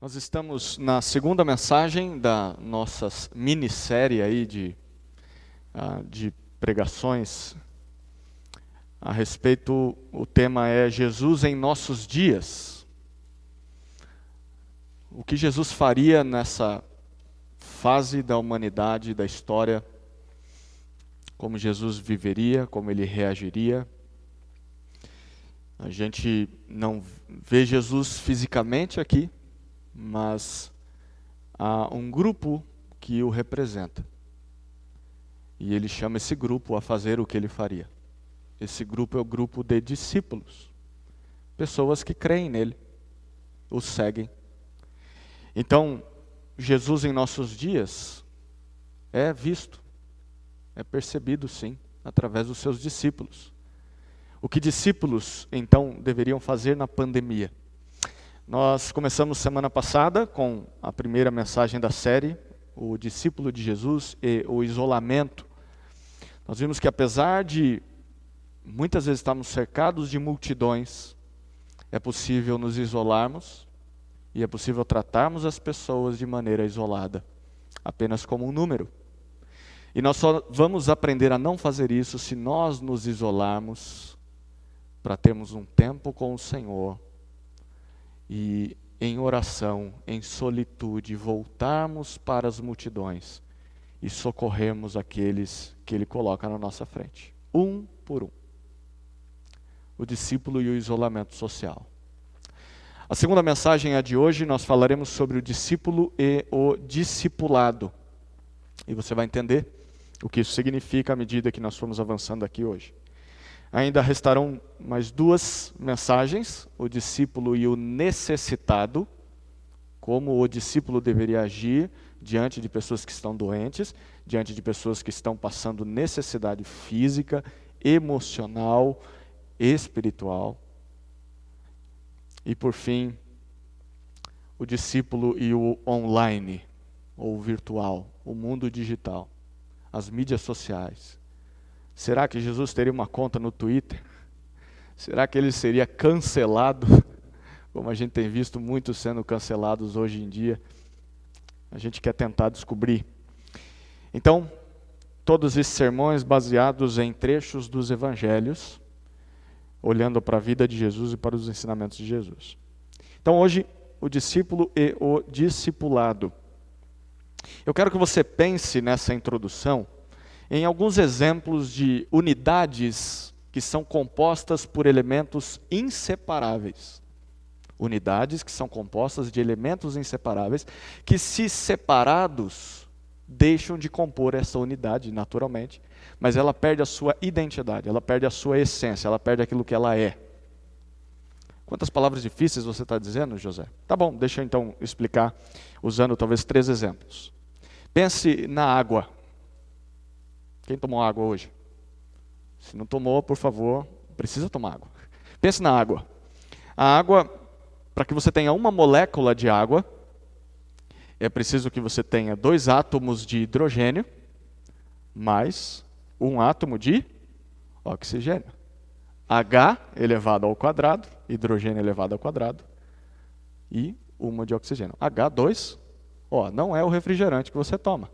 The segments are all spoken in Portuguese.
Nós estamos na segunda mensagem da nossa minissérie aí de pregações a respeito, o tema é Jesus em nossos dias. O que Jesus faria nessa fase da humanidade, da história, como Jesus viveria, como ele reagiria. A gente não vê Jesus fisicamente aqui, mas há um grupo que o representa. E ele chama esse grupo a fazer o que ele faria. Esse grupo é o grupo de discípulos. Pessoas que creem nele, o seguem. Então, Jesus em nossos dias é visto, é percebido sim, através dos seus discípulos. O que discípulos, então, deveriam fazer na pandemia? Nós começamos semana passada com a primeira mensagem da série, o discípulo de Jesus e o isolamento. Nós vimos que apesar de muitas vezes estarmos cercados de multidões, é possível nos isolarmos e é possível tratarmos as pessoas de maneira isolada, apenas como um número. E nós só vamos aprender a não fazer isso se nós nos isolarmos para termos um tempo com o Senhor e em oração, em solitude, voltarmos para as multidões e socorrermos aqueles que Ele coloca na nossa frente, um por um. O discípulo e o isolamento social. A segunda mensagem, a de hoje, nós falaremos sobre o discípulo e o discipulado. E você vai entender o que isso significa à medida que nós formos avançando aqui hoje. Ainda restarão mais duas mensagens, o discípulo e o necessitado, como o discípulo deveria agir diante de pessoas que estão doentes, diante de pessoas que estão passando necessidade física, emocional, espiritual. E por fim, o discípulo e o online, ou virtual, o mundo digital, as mídias sociais. Será que Jesus teria uma conta no Twitter? Será que ele seria cancelado? Como a gente tem visto muitos sendo cancelados hoje em dia. A gente quer tentar descobrir. Então, todos esses sermões baseados em trechos dos evangelhos, olhando para a vida de Jesus e para os ensinamentos de Jesus. Então hoje, o discípulo e o discipulado. Eu quero que você pense nessa introdução em alguns exemplos de unidades que são compostas por elementos inseparáveis. Unidades que são compostas de elementos inseparáveis, que se separados, deixam de compor essa unidade naturalmente, mas ela perde a sua identidade, ela perde a sua essência, ela perde aquilo que ela é. Quantas palavras difíceis você está dizendo, José? Tá bom, deixa eu então explicar, usando talvez 3 exemplos. Pense na água. Quem tomou água hoje? Se não tomou, por favor, precisa tomar água. Pense na água. A água, para que você tenha uma molécula de água, é preciso que você tenha 2 átomos de hidrogênio, mais 1 átomo de oxigênio. H elevado ao quadrado, hidrogênio elevado ao quadrado, e 1 de oxigênio. H2O, não é o refrigerante que você toma.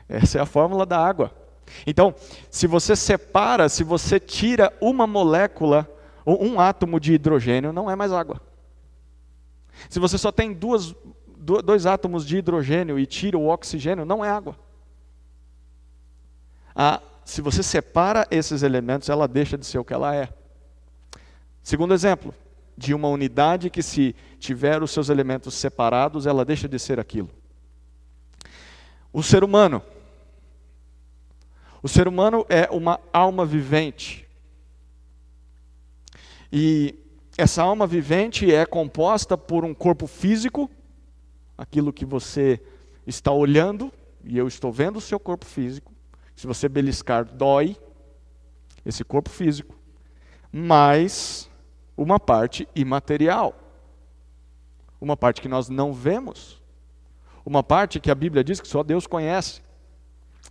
Essa é a fórmula da água. Então, se você separa, se você tira uma molécula, ou 1 átomo de hidrogênio, não é mais água. Se você só tem 2 átomos de hidrogênio e tira o oxigênio, não é água. Se você separa esses elementos, ela deixa de ser o que ela é. Segundo exemplo, de uma unidade que se tiver os seus elementos separados, ela deixa de ser aquilo. O ser humano. O ser humano é uma alma vivente. E essa alma vivente é composta por um corpo físico, aquilo que você está olhando, e eu estou vendo o seu corpo físico. Se você beliscar, dói, esse corpo físico, mas uma parte imaterial, uma parte que nós não vemos, uma parte que a Bíblia diz que só Deus conhece,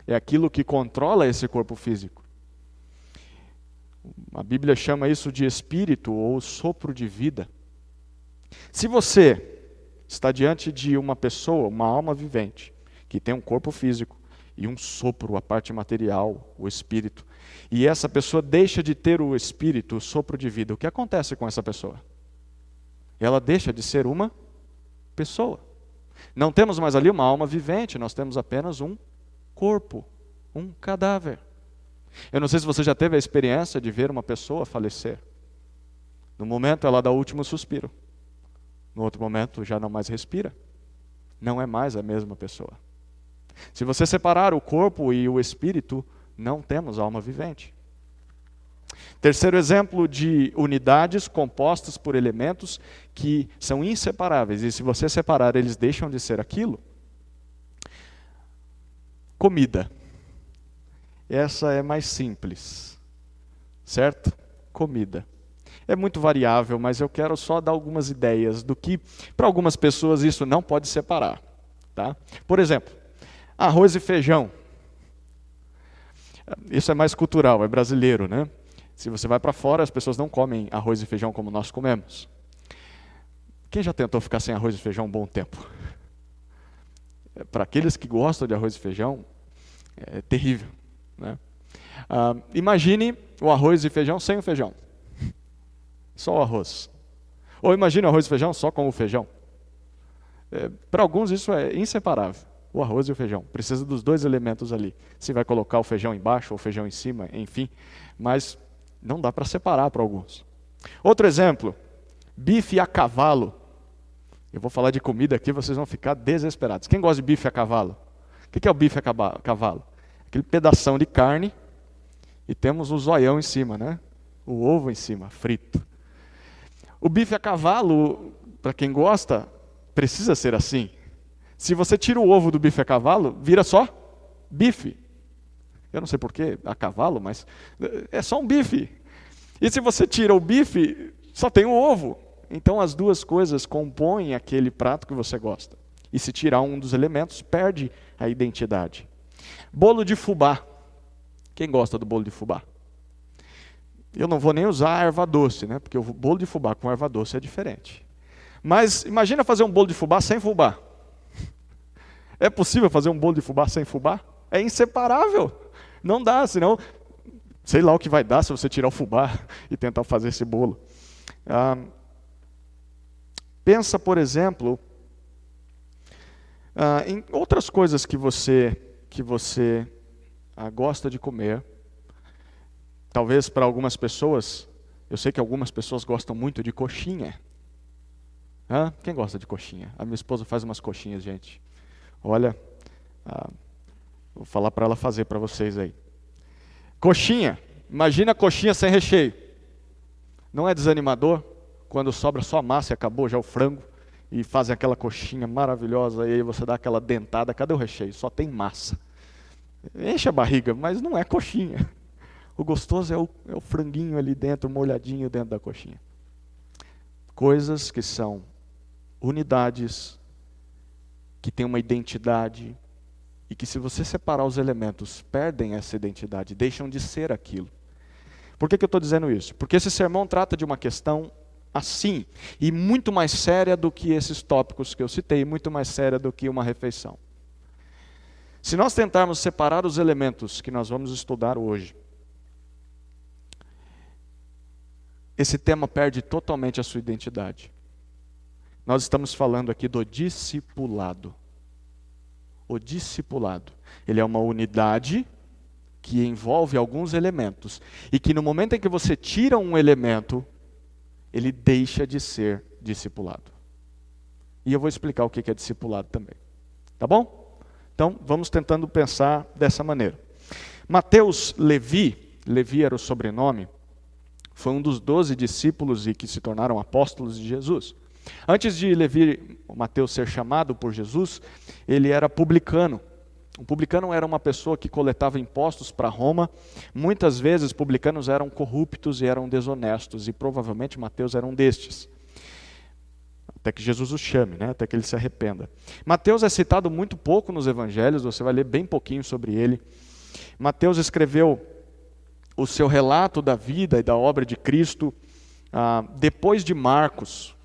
é aquilo que controla esse corpo físico. A Bíblia chama isso de espírito ou sopro de vida. Se você está diante de uma pessoa, uma alma vivente, que tem um corpo físico e um sopro, a parte material, o espírito, e essa pessoa deixa de ter o espírito, o sopro de vida, o que acontece com essa pessoa? Ela deixa de ser uma pessoa. Não temos mais ali uma alma vivente, nós temos apenas um corpo, um cadáver. Eu não sei se você já teve a experiência de ver uma pessoa falecer. No momento ela dá o último suspiro. No outro momento já não mais respira. Não é mais a mesma pessoa. Se você separar o corpo e o espírito, não temos alma vivente. Terceiro exemplo de unidades compostas por elementos que são inseparáveis. E se você separar, eles deixam de ser aquilo. Comida. Essa é mais simples. Certo? Comida. É muito variável, mas eu quero só dar algumas ideias do que, para algumas pessoas, isso não pode separar. Tá? Por exemplo, arroz e feijão. Isso é mais cultural, é brasileiro, né? Se você vai para fora, as pessoas não comem arroz e feijão como nós comemos. Quem já tentou ficar sem arroz e feijão um bom tempo? Para aqueles que gostam de arroz e feijão, é terrível, né? Imagine o arroz e feijão sem o feijão. Só o arroz. Ou imagine o arroz e feijão só com o feijão. Para alguns isso é inseparável. O arroz e o feijão. Precisa dos dois elementos ali. Se vai colocar o feijão embaixo ou o feijão em cima, enfim. Mas não dá para separar para alguns. Outro exemplo. Bife a cavalo. Eu vou falar de comida aqui, vocês vão ficar desesperados. Quem gosta de bife a cavalo? O que é o bife a cavalo? Aquele pedação de carne e temos o zoião em cima, né? O ovo em cima, frito. O bife a cavalo, para quem gosta, precisa ser assim. Se você tira o ovo do bife a cavalo, vira só bife. Eu não sei porquê, a cavalo, mas é só um bife. E se você tira o bife, só tem o ovo. Então as duas coisas compõem aquele prato que você gosta. E se tirar um dos elementos, perde a identidade. Bolo de fubá. Quem gosta do bolo de fubá? Eu não vou nem usar erva doce, né? Porque o bolo de fubá com erva doce é diferente. Mas imagina fazer um bolo de fubá sem fubá. É possível fazer um bolo de fubá sem fubá? É inseparável. Não dá, senão, sei lá o que vai dar se você tirar o fubá e tentar fazer esse bolo. Pensa, por exemplo, em outras coisas que você gosta de comer. Talvez para algumas pessoas, eu sei que algumas pessoas gostam muito de coxinha. Quem gosta de coxinha? A minha esposa faz umas coxinhas, gente. Olha, vou falar para ela fazer para vocês aí. Coxinha, imagina a coxinha sem recheio. Não é desanimador? Quando sobra só a massa e acabou já o frango, e fazem aquela coxinha maravilhosa, e aí você dá aquela dentada, cadê o recheio? Só tem massa. Enche a barriga, mas não é coxinha. O gostoso é o franguinho ali dentro, molhadinho dentro da coxinha. Coisas que são unidades, que têm uma identidade, e que se você separar os elementos, perdem essa identidade, deixam de ser aquilo. Por que eu estou dizendo isso? Porque esse sermão trata de uma questão assim, e muito mais séria do que esses tópicos que eu citei, muito mais séria do que uma refeição. Se nós tentarmos separar os elementos que nós vamos estudar hoje, esse tema perde totalmente a sua identidade. Nós estamos falando aqui do discipulado. O discipulado, ele é uma unidade que envolve alguns elementos, e que no momento em que você tira um elemento, ele deixa de ser discipulado. E eu vou explicar o que é discipulado também. Tá bom? Então, vamos tentando pensar dessa maneira. Mateus Levi era o sobrenome, foi um dos 12 discípulos e que se tornaram apóstolos de Jesus. Antes de Mateus ser chamado por Jesus, ele era publicano. Um publicano era uma pessoa que coletava impostos para Roma. Muitas vezes publicanos eram corruptos e eram desonestos, e provavelmente Mateus era um destes. Até que Jesus o chame, né? Até que ele se arrependa. Mateus é citado muito pouco nos evangelhos, você vai ler bem pouquinho sobre ele. Mateus escreveu o seu relato da vida e da obra de Cristo depois de Marcos.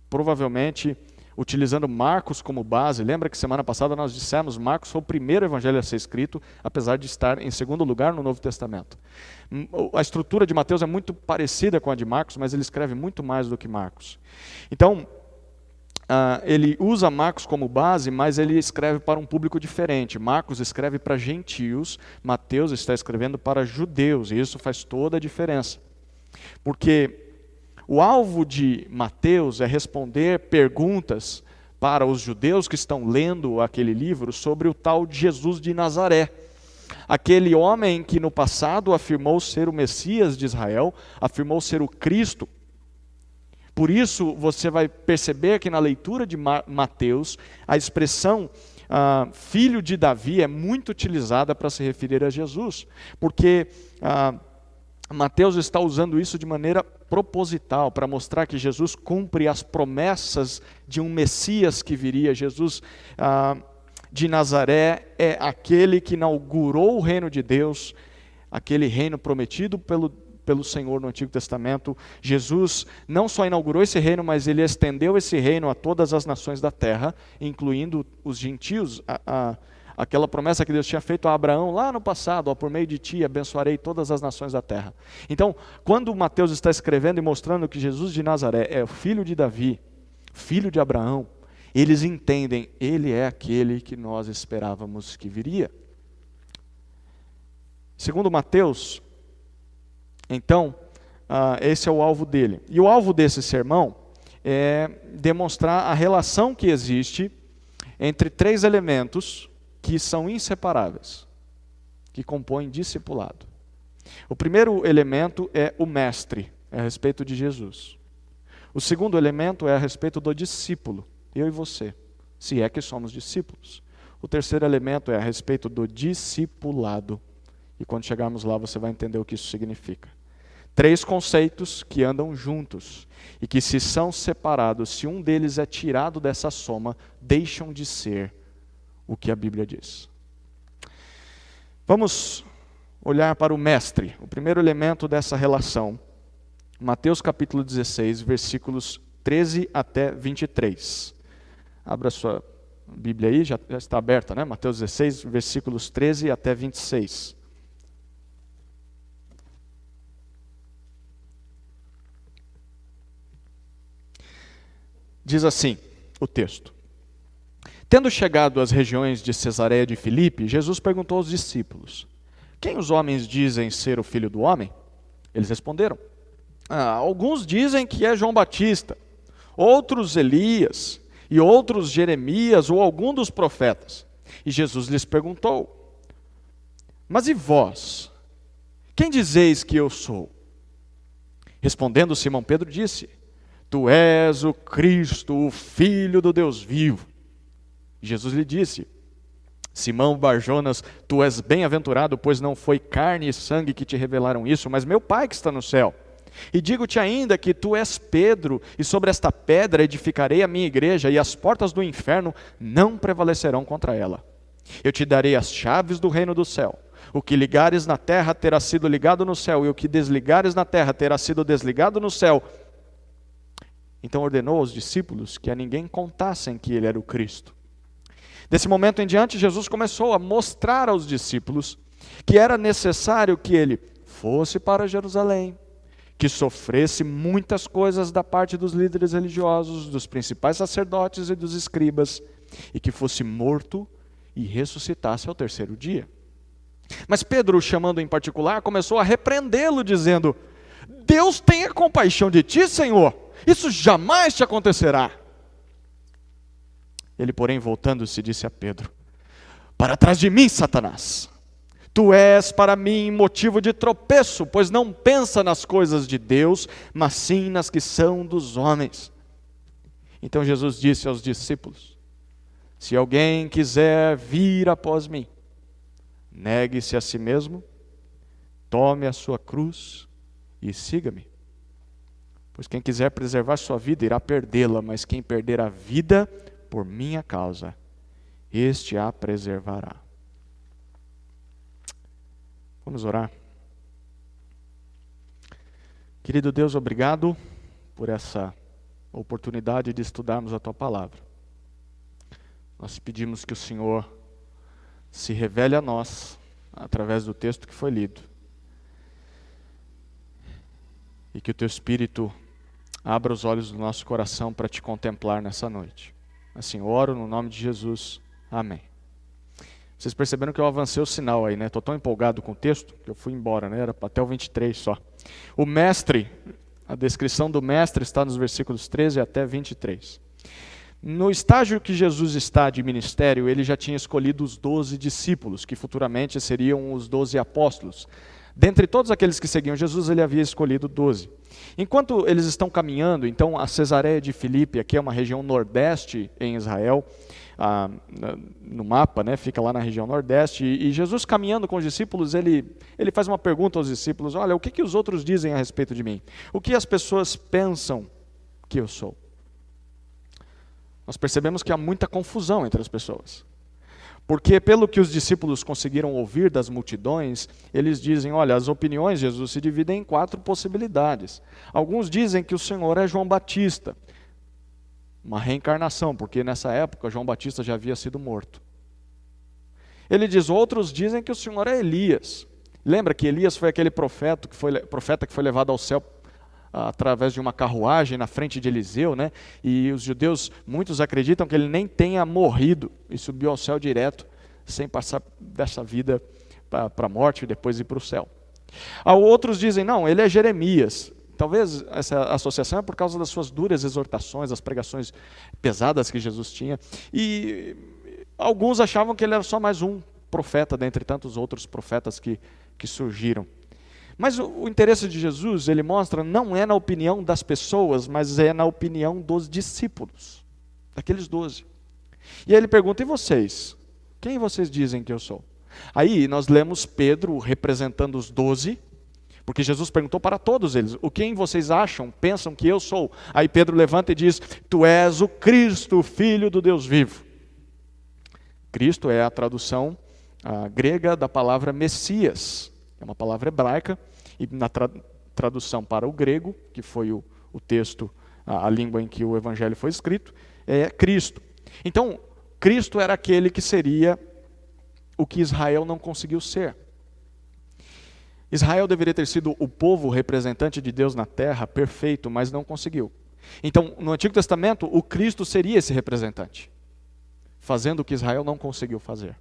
Provavelmente utilizando Marcos como base. Lembra que semana passada nós dissemos Marcos foi o primeiro evangelho a ser escrito, apesar de estar em segundo lugar no Novo Testamento. A estrutura de Mateus é muito parecida com a de Marcos, mas ele escreve muito mais do que Marcos. Então, ele usa Marcos como base, mas ele escreve para um público diferente. Marcos escreve para gentios, Mateus está escrevendo para judeus, e isso faz toda a diferença. Porque o alvo de Mateus é responder perguntas para os judeus que estão lendo aquele livro sobre o tal de Jesus de Nazaré. Aquele homem que no passado afirmou ser o Messias de Israel, afirmou ser o Cristo. Por isso você vai perceber que na leitura de Mateus, a expressão filho de Davi é muito utilizada para se referir a Jesus. Porque Mateus está usando isso de maneira proposital, para mostrar que Jesus cumpre as promessas de um Messias que viria. Jesus de Nazaré é aquele que inaugurou o reino de Deus, aquele reino prometido pelo Senhor no Antigo Testamento. Jesus não só inaugurou esse reino, mas ele estendeu esse reino a todas as nações da terra, incluindo os gentios. Aquela promessa que Deus tinha feito a Abraão lá no passado, por meio de ti abençoarei todas as nações da terra. Então, quando Mateus está escrevendo e mostrando que Jesus de Nazaré é o filho de Davi, filho de Abraão, eles entendem, ele é aquele que nós esperávamos que viria. Segundo Mateus, então, esse é o alvo dele. E o alvo desse sermão é demonstrar a relação que existe entre três elementos que são inseparáveis, que compõem discipulado. O primeiro elemento é o mestre, é a respeito de Jesus. O segundo elemento é a respeito do discípulo, eu e você, se é que somos discípulos. O terceiro elemento é a respeito do discipulado. E quando chegarmos lá você vai entender o que isso significa. Três conceitos que andam juntos e que, se são separados, se um deles é tirado dessa soma, deixam de ser o que a Bíblia diz. Vamos olhar para o mestre, o primeiro elemento dessa relação. Mateus capítulo 16, versículos 13 até 23. Abra sua Bíblia aí, já está aberta, né? Mateus 16, versículos 13 até 26. Diz assim o texto: Tendo chegado às regiões de Cesareia de Filipe, Jesus perguntou aos discípulos: Quem os homens dizem ser o Filho do Homem? Eles responderam: Alguns dizem que é João Batista, outros Elias, e outros Jeremias ou algum dos profetas. E Jesus lhes perguntou: Mas e vós? Quem dizeis que eu sou? Respondendo, Simão Pedro disse: Tu és o Cristo, o Filho do Deus vivo. Jesus lhe disse: Simão Barjonas, tu és bem-aventurado, pois não foi carne e sangue que te revelaram isso, mas meu Pai que está no céu. E digo-te ainda que tu és Pedro, e sobre esta pedra edificarei a minha igreja, e as portas do inferno não prevalecerão contra ela. Eu te darei as chaves do reino do céu. O que ligares na terra terá sido ligado no céu, e o que desligares na terra terá sido desligado no céu. Então ordenou aos discípulos que a ninguém contassem que ele era o Cristo. Desse momento em diante, Jesus começou a mostrar aos discípulos que era necessário que ele fosse para Jerusalém, que sofresse muitas coisas da parte dos líderes religiosos, dos principais sacerdotes e dos escribas, e que fosse morto e ressuscitasse ao terceiro dia. Mas Pedro, chamando em particular, começou a repreendê-lo, dizendo: Deus tenha compaixão de ti, Senhor, isso jamais te acontecerá. Ele, porém, voltando-se, disse a Pedro: Para trás de mim, Satanás, tu és para mim motivo de tropeço, pois não pensa nas coisas de Deus, mas sim nas que são dos homens. Então Jesus disse aos discípulos: Se alguém quiser vir após mim, negue-se a si mesmo, tome a sua cruz e siga-me. Pois quem quiser preservar sua vida irá perdê-la, mas quem perder a vida por minha causa, este a preservará. Vamos orar. Querido Deus, obrigado por essa oportunidade de estudarmos a Tua Palavra. Nós pedimos que o Senhor se revele a nós através do texto que foi lido. E que o Teu Espírito abra os olhos do nosso coração para Te contemplar nessa noite. Assim, oro no nome de Jesus. Amém. Vocês perceberam que eu avancei o sinal aí, né? Estou tão empolgado com o texto que eu fui embora, né? Era até o 23 só. O mestre, a descrição do mestre está nos versículos 13 até 23. No estágio que Jesus está de ministério, ele já tinha escolhido os 12 discípulos, que futuramente seriam os 12 apóstolos. Dentre todos aqueles que seguiam Jesus, ele havia escolhido 12. Enquanto eles estão caminhando, então, a Cesareia de Filipe, aqui é uma região nordeste em Israel, no mapa, né, fica lá na região nordeste, e Jesus caminhando com os discípulos, ele faz uma pergunta aos discípulos: olha, o que os outros dizem a respeito de mim? O que as pessoas pensam que eu sou? Nós percebemos que há muita confusão entre as pessoas. Porque pelo que os discípulos conseguiram ouvir das multidões, eles dizem, olha, as opiniões de Jesus se dividem em 4 possibilidades. Alguns dizem que o Senhor é João Batista, uma reencarnação, porque nessa época João Batista já havia sido morto. Outros dizem que o Senhor é Elias. Lembra que Elias foi aquele profeta que foi levado ao céu através de uma carruagem na frente de Eliseu, né? E os judeus, muitos acreditam que ele nem tenha morrido e subiu ao céu direto, sem passar dessa vida para a morte e depois ir para o céu. Outros dizem, não, ele é Jeremias. Talvez essa associação é por causa das suas duras exortações, das pregações pesadas que Jesus tinha. E alguns achavam que ele era só mais um profeta, dentre tantos outros profetas que surgiram. Mas o interesse de Jesus, ele mostra, não é na opinião das pessoas, mas é na opinião dos discípulos, daqueles 12. E aí ele pergunta, e vocês? Quem vocês dizem que eu sou? Aí nós lemos Pedro representando os 12, porque Jesus perguntou para todos eles, o quem vocês pensam que eu sou? Aí Pedro levanta e diz, tu és o Cristo, o Filho do Deus vivo. Cristo é a tradução grega da palavra Messias. É uma palavra hebraica, e na tradução para o grego, que foi o texto, a língua em que o evangelho foi escrito, é Cristo. Então, Cristo era aquele que seria o que Israel não conseguiu ser. Israel deveria ter sido o povo representante de Deus na terra, perfeito, mas não conseguiu. Então, no Antigo Testamento, o Cristo seria esse representante, fazendo o que Israel não conseguiu fazer.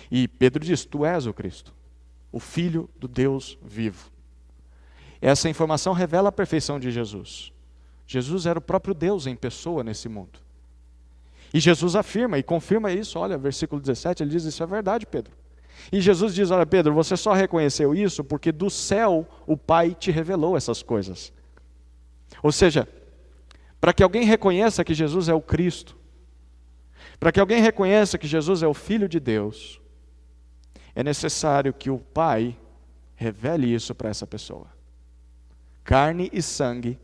E Pedro diz, tu és o Cristo, o Filho do Deus vivo. Essa informação revela a perfeição de Jesus. Jesus era o próprio Deus em pessoa nesse mundo. E Jesus afirma e confirma isso, olha, versículo 17, ele diz, isso é verdade, Pedro. E Jesus diz, olha, Pedro, você só reconheceu isso porque do céu o Pai te revelou essas coisas. Ou seja, para que alguém reconheça que Jesus é o Cristo, para que alguém reconheça que Jesus é o Filho de Deus, é necessário que o Pai revele isso para essa pessoa. Carne e sangue,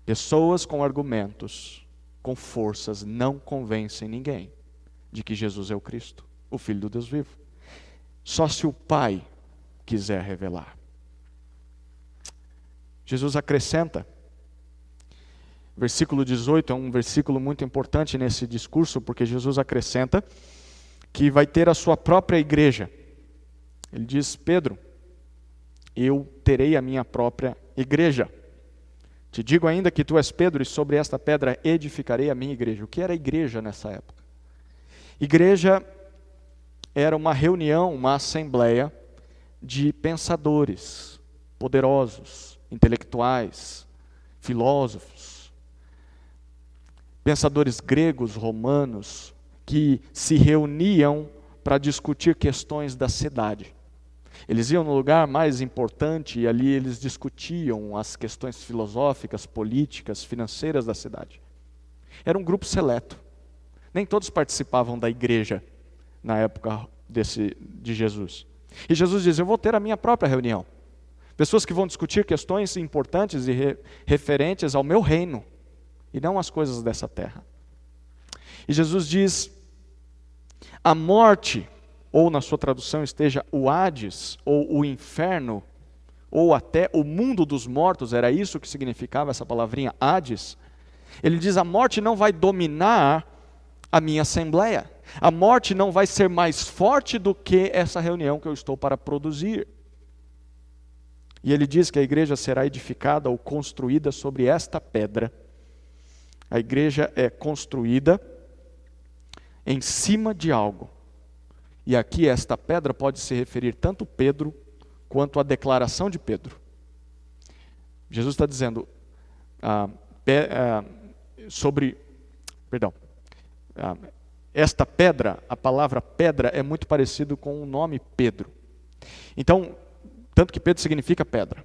pessoas com argumentos, com forças, não convencem ninguém de que Jesus é o Cristo, o Filho do Deus vivo. Só se o Pai quiser revelar. Jesus acrescenta, versículo 18 é um versículo muito importante nesse discurso, porque Jesus acrescenta que vai ter a sua própria igreja. Ele diz, Pedro, eu terei a minha própria igreja. Te digo ainda que tu és Pedro, e sobre esta pedra edificarei a minha igreja. O que era igreja nessa época? Igreja era uma reunião, uma assembleia de pensadores, poderosos, intelectuais, filósofos, pensadores gregos, romanos, que se reuniam para discutir questões da cidade. Eles iam no lugar mais importante e ali eles discutiam as questões filosóficas, políticas, financeiras da cidade. Era um grupo seleto. Nem todos participavam da igreja na época de Jesus. E Jesus diz, eu vou ter a minha própria reunião. Pessoas que vão discutir questões importantes e referentes ao meu reino, e não às coisas dessa terra. E Jesus diz, a morte, ou na sua tradução esteja o Hades, ou o inferno, ou até o mundo dos mortos, era isso que significava essa palavrinha Hades. Ele diz, a morte não vai dominar a minha assembleia. A morte não vai ser mais forte do que essa reunião que eu estou para produzir. E ele diz que a igreja será edificada ou construída sobre esta pedra. A igreja é construída em cima de algo. E aqui esta pedra pode se referir tanto a Pedro quanto à declaração de Pedro. Jesus está dizendo esta pedra, a palavra pedra é muito parecido com o nome Pedro. Então, tanto que Pedro significa pedra.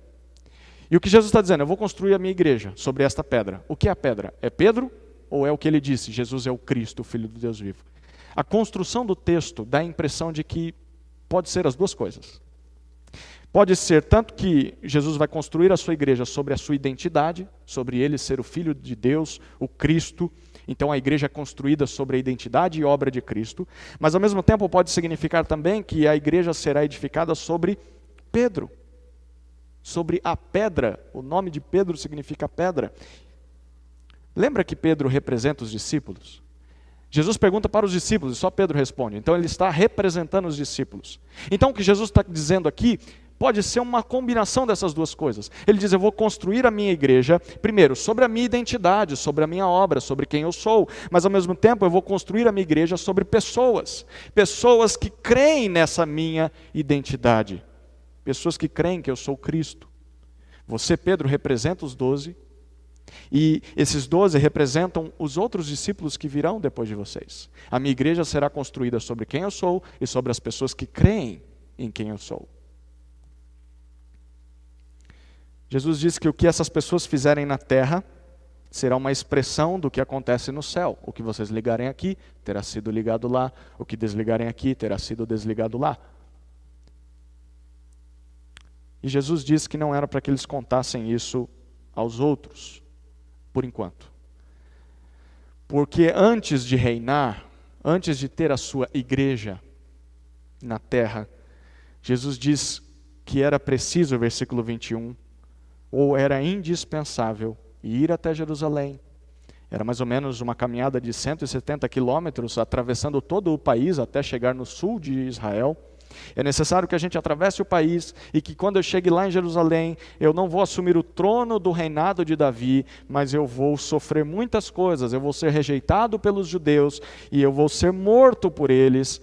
E o que Jesus está dizendo? Eu vou construir a minha igreja sobre esta pedra. O que é a pedra? É Pedro ou é o que ele disse? Jesus é o Cristo, o Filho do Deus vivo. A construção do texto dá a impressão de que pode ser as duas coisas. Pode ser tanto que Jesus vai construir a sua igreja sobre a sua identidade, sobre ele ser o Filho de Deus, o Cristo. Então a igreja é construída sobre a identidade e obra de Cristo. Mas ao mesmo tempo pode significar também que a igreja será edificada sobre Pedro. Sobre a pedra. O nome de Pedro significa pedra. Lembra que Pedro representa os discípulos? Jesus pergunta para os discípulos e só Pedro responde. Então ele está representando os discípulos. Então o que Jesus está dizendo aqui pode ser uma combinação dessas duas coisas. Ele diz, eu vou construir a minha igreja, primeiro, sobre a minha identidade, sobre a minha obra, sobre quem eu sou, mas ao mesmo tempo eu vou construir a minha igreja sobre pessoas. Pessoas que creem nessa minha identidade. Pessoas que creem que eu sou Cristo. Você, Pedro, representa os 12, e esses 12 representam os outros discípulos que virão depois de vocês. A minha igreja será construída sobre quem eu sou e sobre as pessoas que creem em quem eu sou. Jesus diz que o que essas pessoas fizerem na terra será uma expressão do que acontece no céu. O que vocês ligarem aqui terá sido ligado lá, o que desligarem aqui terá sido desligado lá. E Jesus disse que não era para que eles contassem isso aos outros, por enquanto. Porque antes de reinar, antes de ter a sua igreja na terra, Jesus diz que era preciso, versículo 21, ou era indispensável ir até Jerusalém. Era mais ou menos uma caminhada de 170 quilômetros, atravessando todo o país até chegar no sul de Israel. É necessário que a gente atravesse o país e que quando eu chegue lá em Jerusalém, eu não vou assumir o trono do reinado de Davi, mas eu vou sofrer muitas coisas, eu vou ser rejeitado pelos judeus e eu vou ser morto por eles,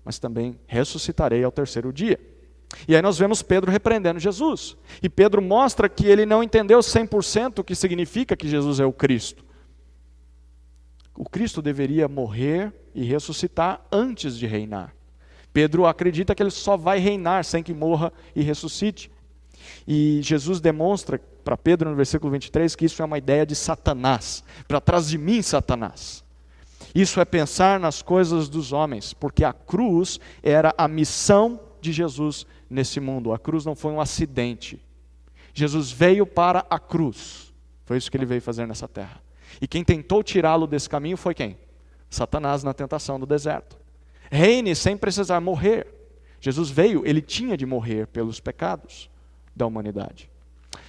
mas também ressuscitarei ao terceiro dia. E aí nós vemos Pedro repreendendo Jesus. E Pedro mostra que ele não entendeu 100% o que significa que Jesus é o Cristo. O Cristo deveria morrer e ressuscitar antes de reinar. Pedro acredita que ele só vai reinar sem que morra e ressuscite. E Jesus demonstra para Pedro no versículo 23 que isso é uma ideia de Satanás. Para trás de mim, Satanás. Isso é pensar nas coisas dos homens, porque a cruz era a missão de Jesus nesse mundo. A cruz não foi um acidente. Jesus veio para a cruz. Foi isso que ele veio fazer nessa terra. E quem tentou tirá-lo desse caminho foi quem? Satanás na tentação do deserto. Reine sem precisar morrer. Jesus veio, ele tinha de morrer pelos pecados da humanidade.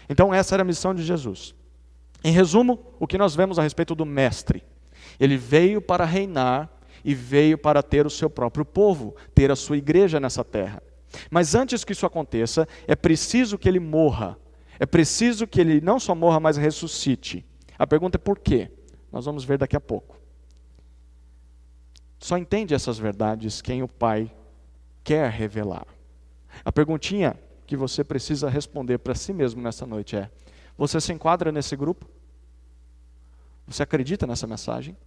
Então essa era a missão de Jesus. Em resumo, o que nós vemos a respeito do Mestre? Ele veio para reinar e veio para ter o seu próprio povo, ter a sua igreja nessa terra. Mas antes que isso aconteça, é preciso que ele morra. É preciso que ele não só morra, mas ressuscite. A pergunta é por quê? Nós vamos ver daqui a pouco. Só entende essas verdades quem o Pai quer revelar. A perguntinha que você precisa responder para si mesmo nessa noite é: você se enquadra nesse grupo? Você acredita nessa mensagem?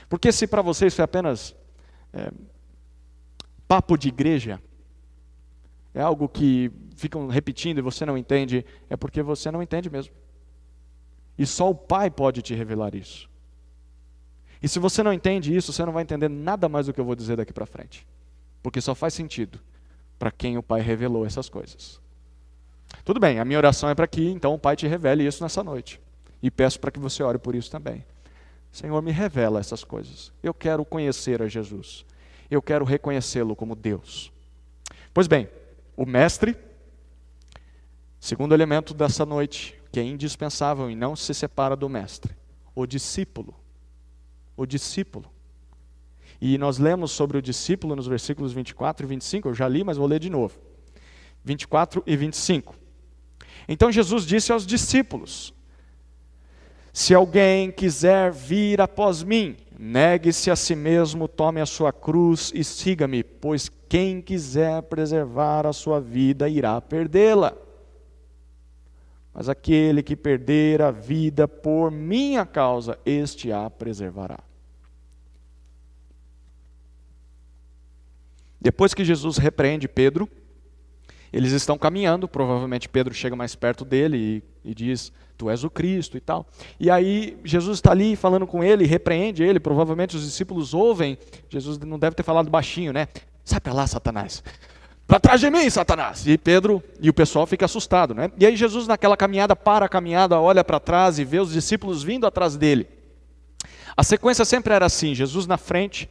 Porque se para você isso é apenas papo de igreja, é algo que ficam repetindo e você não entende, é porque você não entende mesmo. E só o Pai pode te revelar isso. E se você não entende isso, você não vai entender nada mais do que eu vou dizer daqui para frente. Porque só faz sentido para quem o Pai revelou essas coisas. Tudo bem, a minha oração é para que então o Pai te revele isso nessa noite. E peço para que você ore por isso também. Senhor, me revela essas coisas. Eu quero conhecer a Jesus. Eu quero reconhecê-lo como Deus. Pois bem, o Mestre, segundo elemento dessa noite, que é indispensável e não se separa do Mestre, o discípulo. o discípulo. E nós lemos sobre o discípulo nos versículos 24 e 25, eu já li, mas vou ler de novo. 24 e 25. Então Jesus disse aos discípulos: se alguém quiser vir após mim, negue-se a si mesmo, tome a sua cruz e siga-me, pois quem quiser preservar a sua vida irá perdê-la. Mas aquele que perder a vida por minha causa, este a preservará. Depois que Jesus repreende Pedro, eles estão caminhando, provavelmente Pedro chega mais perto dele e diz: tu és o Cristo e tal. E aí Jesus está ali falando com ele, repreende ele, provavelmente os discípulos ouvem. Jesus não deve ter falado baixinho, né? Sai para lá, Satanás. Para trás de mim, Satanás. E Pedro e o pessoal fica assustado, né? E aí Jesus naquela caminhada, para a caminhada, olha para trás e vê os discípulos vindo atrás dele. A sequência sempre era assim: Jesus na frente,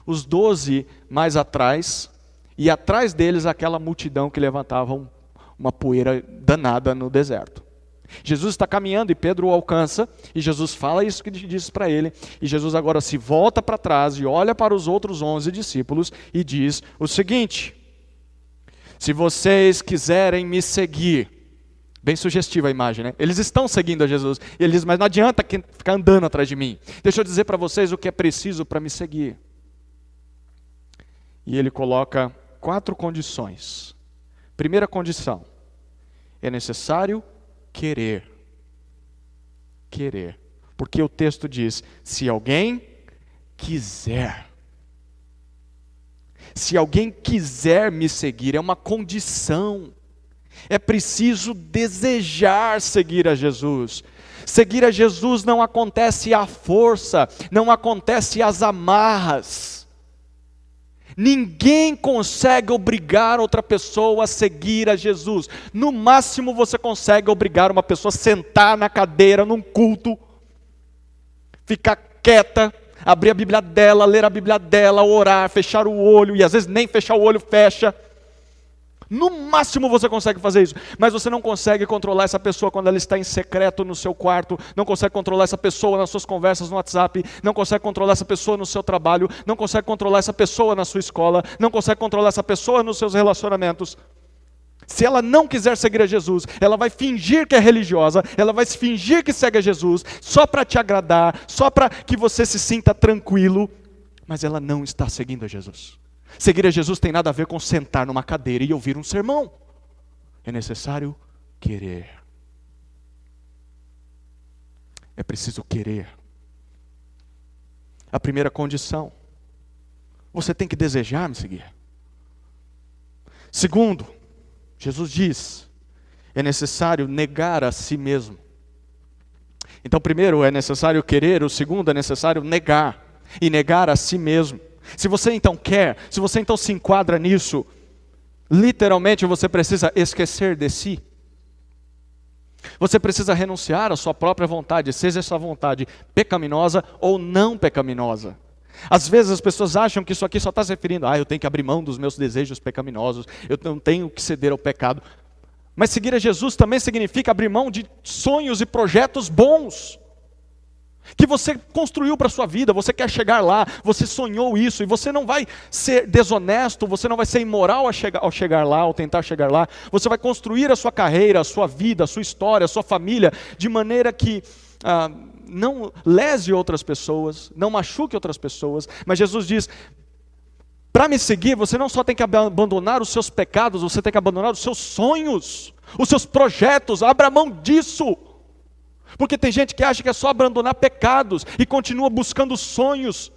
os 12 mais atrás, e atrás deles aquela multidão que levantava uma poeira danada no deserto. Jesus está caminhando e Pedro o alcança, e Jesus fala isso que diz para ele, e Jesus agora se volta para trás e olha para os outros 11 discípulos e diz o seguinte: se vocês quiserem me seguir, bem sugestiva a imagem, né? Eles estão seguindo a Jesus, e ele diz: mas não adianta ficar andando atrás de mim, deixa eu dizer para vocês o que é preciso para me seguir. E ele coloca 4 condições. Primeira condição: é necessário querer. Querer. Porque o texto diz: se alguém quiser. Se alguém quiser me seguir, é uma condição. É preciso desejar seguir a Jesus. Seguir a Jesus não acontece à força, não acontece às amarras. Ninguém consegue obrigar outra pessoa a seguir a Jesus. No máximo você consegue obrigar uma pessoa a sentar na cadeira num culto, ficar quieta, abrir a Bíblia dela, ler a Bíblia dela, orar, fechar o olho, e às vezes nem fechar o olho fecha. No máximo você consegue fazer isso, mas você não consegue controlar essa pessoa quando ela está em secreto no seu quarto, não consegue controlar essa pessoa nas suas conversas no WhatsApp, não consegue controlar essa pessoa no seu trabalho, não consegue controlar essa pessoa na sua escola, não consegue controlar essa pessoa nos seus relacionamentos. Se ela não quiser seguir a Jesus, ela vai fingir que é religiosa, ela vai fingir que segue a Jesus, só para te agradar, só para que você se sinta tranquilo, mas ela não está seguindo a Jesus. Seguir a Jesus tem nada a ver com sentar numa cadeira e ouvir um sermão. É necessário querer. É preciso querer. A primeira condição: você tem que desejar me seguir. Segundo, Jesus diz: é necessário negar a si mesmo. Então, primeiro é necessário querer, o segundo é necessário negar. E negar a si mesmo. Se você então quer, se você então se enquadra nisso, literalmente você precisa esquecer de si. Você precisa renunciar à sua própria vontade, seja essa vontade pecaminosa ou não pecaminosa. Às vezes as pessoas acham que isso aqui só está se referindo: eu tenho que abrir mão dos meus desejos pecaminosos, eu não tenho que ceder ao pecado. Mas seguir a Jesus também significa abrir mão de sonhos e projetos bons, que você construiu para a sua vida, você quer chegar lá, você sonhou isso, e você não vai ser desonesto, você não vai ser imoral ao chegar lá, ao tentar chegar lá. Você vai construir a sua carreira, a sua vida, a sua história, a sua família, de maneira que não lese outras pessoas, não machuque outras pessoas. Mas Jesus diz: para me seguir, você não só tem que abandonar os seus pecados, você tem que abandonar os seus sonhos, os seus projetos. Abra mão disso. Porque tem gente que acha que é só abandonar pecados e continua buscando sonhos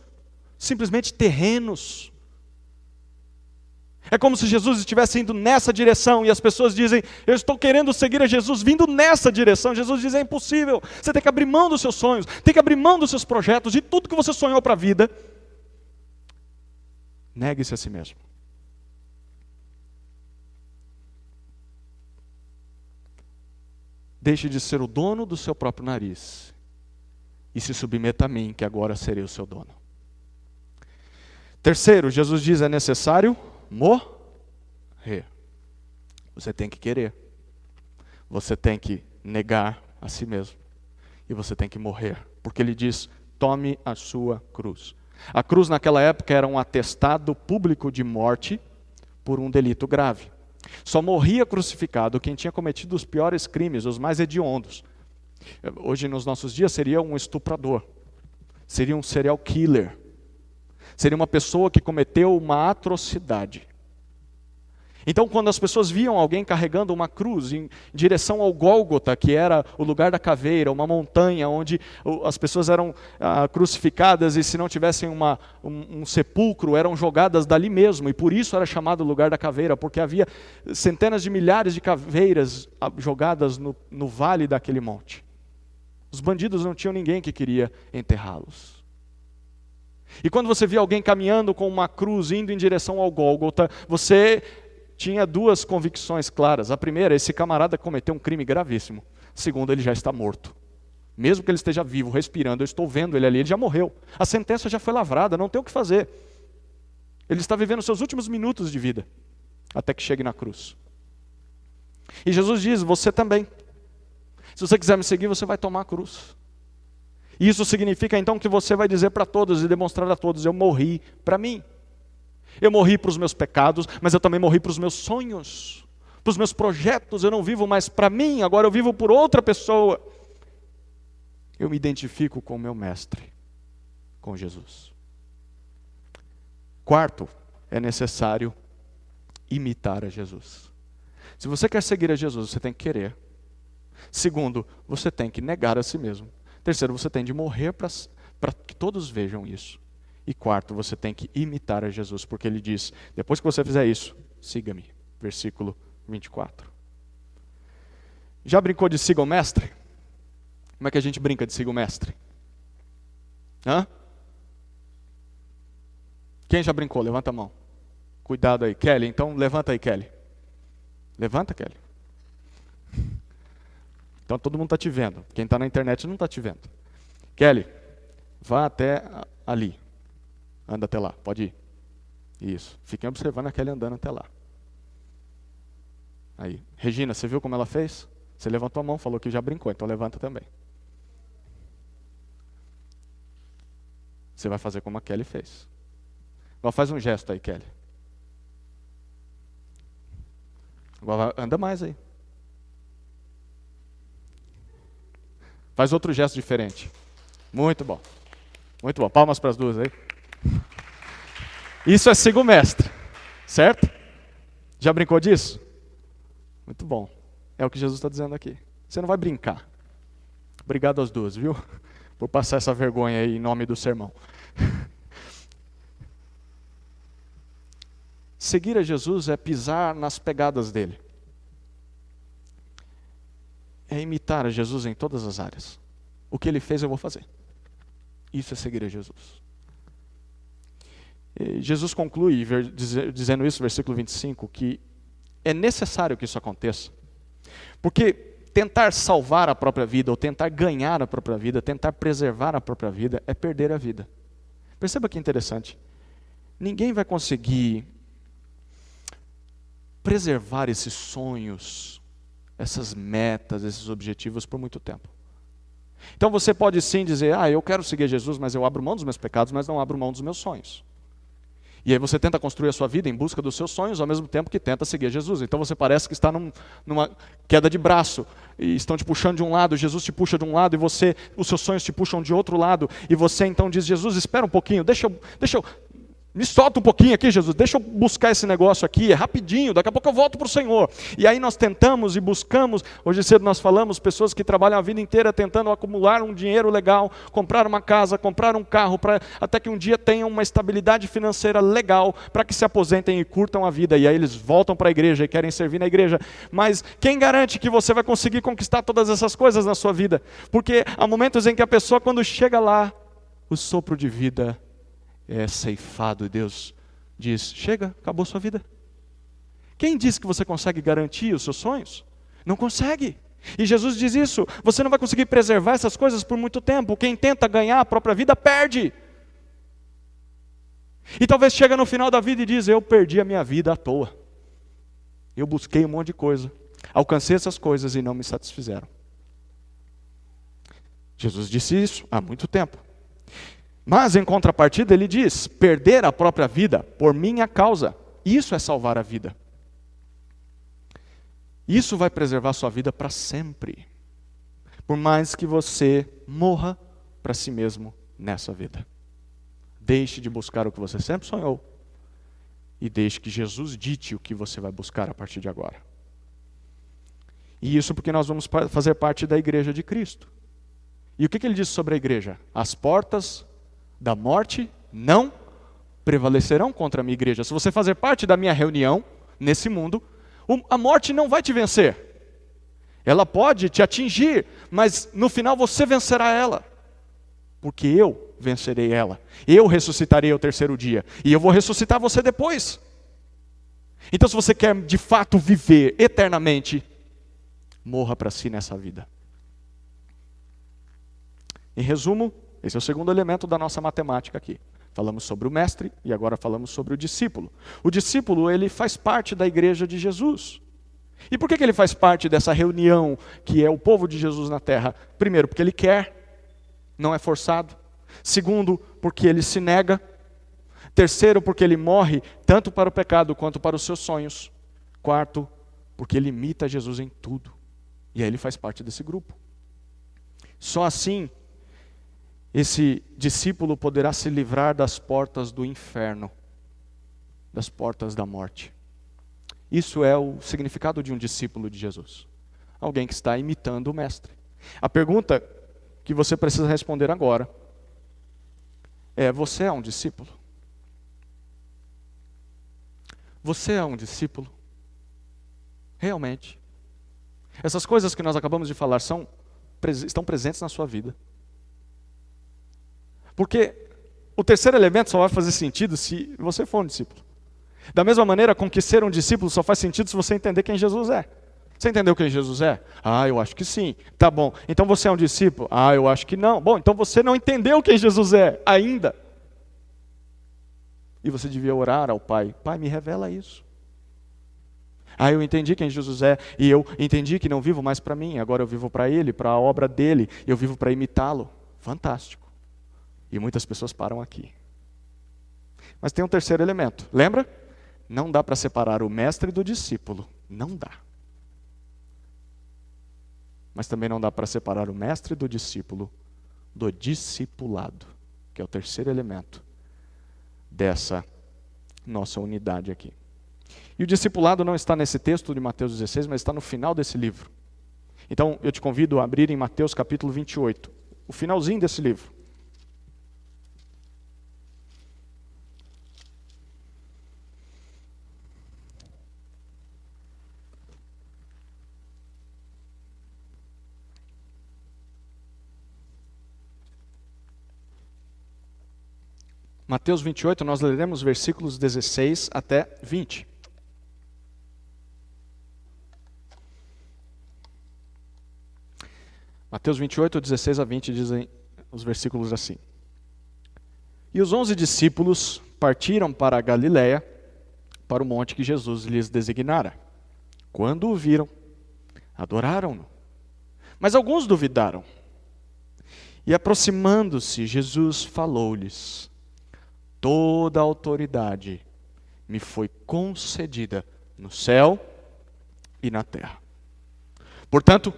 simplesmente terrenos. É como se Jesus estivesse indo nessa direção e as pessoas dizem: eu estou querendo seguir a Jesus vindo nessa direção. Jesus diz: é impossível. Você tem que abrir mão dos seus sonhos, tem que abrir mão dos seus projetos, de tudo que você sonhou para a vida. Negue-se a si mesmo. Deixe de ser o dono do seu próprio nariz e se submeta a mim, que agora serei o seu dono. Terceiro, Jesus diz: é necessário morrer. Você tem que querer. Você tem que negar a si mesmo. E você tem que morrer. Porque ele diz: tome a sua cruz. A cruz naquela época era um atestado público de morte por um delito grave. Só morria crucificado quem tinha cometido os piores crimes, os mais hediondos. Hoje, nos nossos dias, seria um estuprador, seria um serial killer, seria uma pessoa que cometeu uma atrocidade. Então, quando as pessoas viam alguém carregando uma cruz em direção ao Gólgota, que era o lugar da caveira, uma montanha onde as pessoas eram crucificadas e, se não tivessem um sepulcro, eram jogadas dali mesmo, e por isso era chamado lugar da caveira, porque havia centenas de milhares de caveiras jogadas no vale daquele monte. Os bandidos não tinham ninguém que queria enterrá-los. E quando você via alguém caminhando com uma cruz indo em direção ao Gólgota, você tinha duas convicções claras. A primeira, esse camarada cometeu um crime gravíssimo. A segunda, ele já está morto. Mesmo que ele esteja vivo, respirando, eu estou vendo ele ali, ele já morreu. A sentença já foi lavrada, não tem o que fazer. Ele está vivendo seus últimos minutos de vida, até que chegue na cruz. E Jesus diz, você também. Se você quiser me seguir, você vai tomar a cruz. E isso significa então que você vai dizer para todos e demonstrar a todos, eu morri para mim. Eu morri para os meus pecados, mas eu também morri para os meus sonhos, para os meus projetos. Eu não vivo mais para mim, agora eu vivo por outra pessoa. Eu me identifico com o meu mestre, com Jesus. Quarto, é necessário imitar a Jesus. Se você quer seguir a Jesus, você tem que querer. Segundo, você tem que negar a si mesmo. Terceiro, você tem de morrer para que todos vejam isso. E quarto, você tem que imitar a Jesus, porque ele diz, depois que você fizer isso, siga-me. Versículo 24. Já brincou de siga o mestre? Como é que a gente brinca de siga o mestre? Hã? Quem já brincou? Levanta a mão. Cuidado aí. Kelly, então levanta aí, Kelly. Levanta, Kelly. Então todo mundo está te vendo. Quem está na internet não está te vendo. Kelly, vá até ali. Anda até lá, pode ir. Isso. Fiquem observando a Kelly andando até lá. Aí. Regina, você viu como ela fez? Você levantou a mão, falou que já brincou, então levanta também. Você vai fazer como a Kelly fez. Agora faz um gesto aí, Kelly. Agora anda mais aí. Faz outro gesto diferente. Muito bom. Muito bom. Palmas para as duas aí. Isso é siga o mestre. Certo? Já brincou disso? Muito bom. É o que Jesus está dizendo aqui. Você não vai brincar. Obrigado às duas, viu? Por passar essa vergonha aí em nome do sermão. Seguir a Jesus é pisar nas pegadas dele. É imitar a Jesus em todas as áreas. O que ele fez eu vou fazer. Isso é seguir a Jesus. E Jesus conclui, dizendo isso, versículo 25, que é necessário que isso aconteça. Porque tentar salvar a própria vida, ou tentar ganhar a própria vida, tentar preservar a própria vida, é perder a vida. Perceba que interessante. Ninguém vai conseguir preservar esses sonhos, essas metas, esses objetivos por muito tempo. Então você pode sim dizer, eu quero seguir Jesus, mas eu abro mão dos meus pecados, mas não abro mão dos meus sonhos. E aí você tenta construir a sua vida em busca dos seus sonhos, ao mesmo tempo que tenta seguir Jesus. Então você parece que está numa queda de braço, e estão te puxando de um lado, Jesus te puxa de um lado, e os seus sonhos te puxam de outro lado, e você então diz, Jesus, espera um pouquinho, deixa eu me solta um pouquinho aqui, Jesus, deixa eu buscar esse negócio aqui, é rapidinho, daqui a pouco eu volto para o Senhor. E aí nós tentamos e buscamos, hoje cedo nós falamos, pessoas que trabalham a vida inteira tentando acumular um dinheiro legal, comprar uma casa, comprar um carro, até que um dia tenham uma estabilidade financeira legal, para que se aposentem e curtam a vida. E aí eles voltam para a igreja e querem servir na igreja. Mas quem garante que você vai conseguir conquistar todas essas coisas na sua vida? Porque há momentos em que a pessoa, quando chega lá, o sopro de vida é ceifado e Deus diz, chega, acabou sua vida. Quem diz que você consegue garantir os seus sonhos? Não consegue. E Jesus diz isso, você não vai conseguir preservar essas coisas por muito tempo. Quem tenta ganhar a própria vida, perde. E talvez chega no final da vida e diz, eu perdi a minha vida à toa. Eu busquei um monte de coisa, alcancei essas coisas e não me satisfizeram. Jesus disse isso há muito tempo. Mas, em contrapartida, ele diz: perder a própria vida por minha causa, isso é salvar a vida. Isso vai preservar a sua vida para sempre. Por mais que você morra para si mesmo nessa vida. Deixe de buscar o que você sempre sonhou. E deixe que Jesus dite o que você vai buscar a partir de agora. E isso porque nós vamos fazer parte da igreja de Cristo. E o que ele diz sobre a igreja? As portas da morte não prevalecerão contra a minha igreja. Se você fazer parte da minha reunião nesse mundo, a morte não vai te vencer. Ela pode te atingir, mas no final você vencerá ela. Porque eu vencerei ela. Eu ressuscitarei ao terceiro dia. E eu vou ressuscitar você depois. Então, se você quer de fato viver eternamente, morra para si nessa vida. Em resumo, esse é o segundo elemento da nossa matemática aqui. Falamos sobre o mestre e agora falamos sobre o discípulo. O discípulo, ele faz parte da igreja de Jesus. E por que ele faz parte dessa reunião que é o povo de Jesus na terra? Primeiro, porque ele quer, não é forçado. Segundo, porque ele se nega. Terceiro, porque ele morre tanto para o pecado quanto para os seus sonhos. Quarto, porque ele imita Jesus em tudo. E aí ele faz parte desse grupo. Só assim, esse discípulo poderá se livrar das portas do inferno, das portas da morte. Isso é o significado de um discípulo de Jesus. Alguém que está imitando o mestre. A pergunta que você precisa responder agora é: você é um discípulo? Você é um discípulo? Realmente? Essas coisas que nós acabamos de falar estão presentes na sua vida. Porque o terceiro elemento só vai fazer sentido se você for um discípulo. Da mesma maneira com que ser um discípulo só faz sentido se você entender quem Jesus é. Você entendeu quem Jesus é? Ah, eu acho que sim. Tá bom. Então você é um discípulo? Ah, eu acho que não. Bom, então você não entendeu quem Jesus é ainda. E você devia orar ao Pai. Pai, me revela isso. Ah, eu entendi quem Jesus é. E eu entendi que não vivo mais para mim. Agora eu vivo para Ele, para a obra dEle. Eu vivo para imitá-lo. Fantástico. E muitas pessoas param aqui. Mas tem um terceiro elemento. Lembra? Não dá para separar o mestre do discípulo. Não dá. Mas também não dá para separar o mestre do discípulo do discipulado, que é o terceiro elemento dessa nossa unidade aqui. E o discipulado não está nesse texto de Mateus 16, mas está no final desse livro. Então eu te convido a abrir em Mateus capítulo 28, o finalzinho desse livro. Mateus 28, nós leremos versículos 16 até 20. Mateus 28, 16 a 20 dizem os versículos assim. E os 11 discípulos partiram para a Galiléia, para o monte que Jesus lhes designara. Quando o viram, adoraram-no. Mas alguns duvidaram. E aproximando-se, Jesus falou-lhes: toda a autoridade me foi concedida no céu e na terra. Portanto,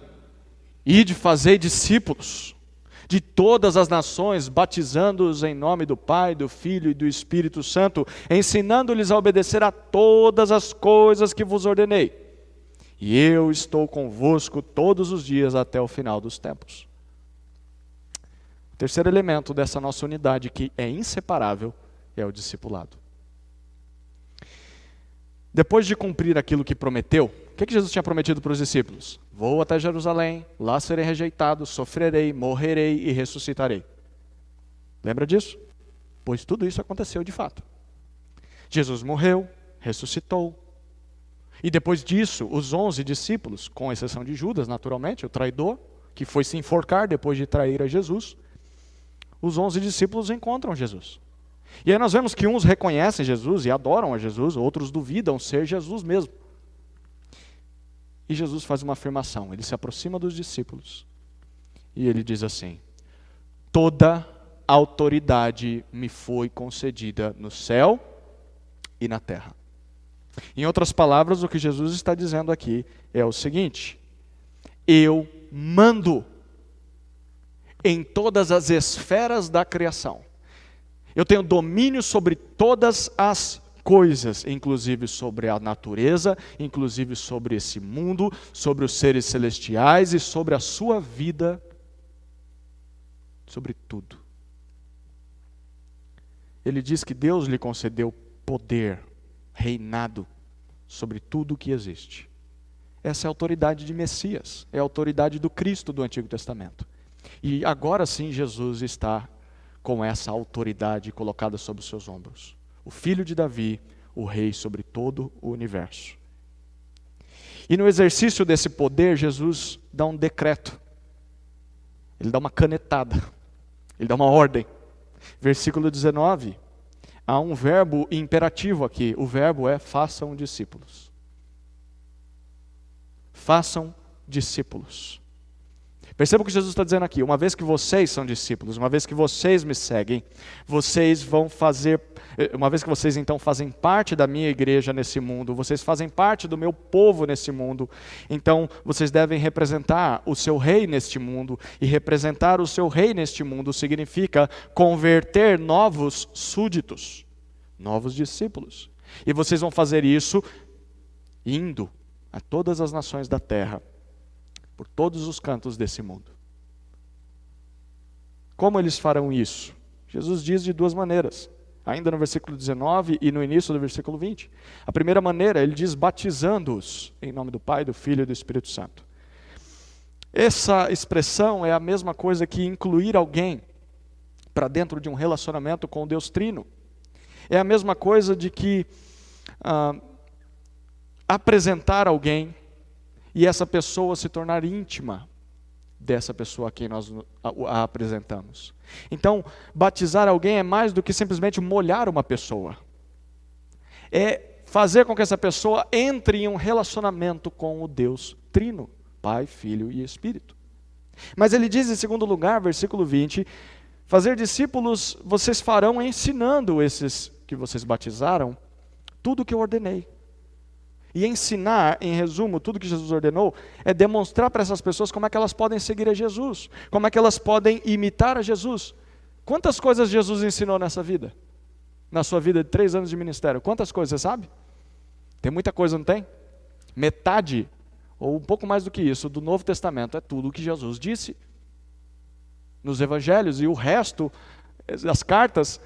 ide fazei discípulos de todas as nações, batizando-os em nome do Pai, do Filho e do Espírito Santo, ensinando-lhes a obedecer a todas as coisas que vos ordenei. E eu estou convosco todos os dias até o final dos tempos. O terceiro elemento dessa nossa unidade, que é inseparável, é o discipulado. Depois de cumprir aquilo que prometeu, o que Jesus tinha prometido para os discípulos? Vou até Jerusalém, lá serei rejeitado, sofrerei, morrerei e ressuscitarei. Lembra disso? Pois tudo isso aconteceu de fato. Jesus morreu, ressuscitou. E depois disso, os 11 discípulos, com exceção de Judas, naturalmente, o traidor, que foi se enforcar depois de trair a Jesus, os 11 discípulos encontram Jesus. E aí nós vemos que uns reconhecem Jesus e adoram a Jesus, outros duvidam ser Jesus mesmo. E Jesus faz uma afirmação, ele se aproxima dos discípulos e ele diz assim: toda autoridade me foi concedida no céu e na terra. Em outras palavras, o que Jesus está dizendo aqui é o seguinte: eu mando em todas as esferas da criação. Eu tenho domínio sobre todas as coisas, inclusive sobre a natureza, inclusive sobre esse mundo, sobre os seres celestiais e sobre a sua vida, sobre tudo. Ele diz que Deus lhe concedeu poder, reinado sobre tudo o que existe. Essa é a autoridade de Messias, é a autoridade do Cristo do Antigo Testamento. E agora sim Jesus está com essa autoridade colocada sobre os seus ombros. O filho de Davi, o rei sobre todo o universo. E no exercício desse poder, Jesus dá um decreto. Ele dá uma canetada. Ele dá uma ordem. Versículo 19. Há um verbo imperativo aqui. O verbo é façam discípulos. Façam discípulos. Perceba o que Jesus está dizendo aqui. Uma vez que vocês são discípulos, uma vez que vocês me seguem, vocês vão fazer, uma vez que vocês então fazem parte da minha igreja nesse mundo, vocês fazem parte do meu povo nesse mundo, então vocês devem representar o seu rei neste mundo, e representar o seu rei neste mundo significa converter novos súditos, novos discípulos. E vocês vão fazer isso indo a todas as nações da terra, por todos os cantos desse mundo. Como eles farão isso? Jesus diz de duas maneiras, ainda no versículo 19 e no início do versículo 20. A primeira maneira, ele diz batizando-os em nome do Pai, do Filho e do Espírito Santo. Essa expressão é a mesma coisa que incluir alguém para dentro de um relacionamento com o Deus Trino. É a mesma coisa de que apresentar alguém e essa pessoa se tornar íntima dessa pessoa a quem nós a apresentamos. Então, batizar alguém é mais do que simplesmente molhar uma pessoa. É fazer com que essa pessoa entre em um relacionamento com o Deus Trino, Pai, Filho e Espírito. Mas ele diz em segundo lugar, versículo 20, fazer discípulos vocês farão ensinando esses que vocês batizaram tudo o que eu ordenei. E ensinar, em resumo, tudo que Jesus ordenou, é demonstrar para essas pessoas como é que elas podem seguir a Jesus, como é que elas podem imitar a Jesus. Quantas coisas Jesus ensinou nessa vida? Na sua vida de 3 anos de ministério, quantas coisas, você sabe? Tem muita coisa, não tem? Metade, ou um pouco mais do que isso, do Novo Testamento é tudo o que Jesus disse nos evangelhos, e o resto, as cartas,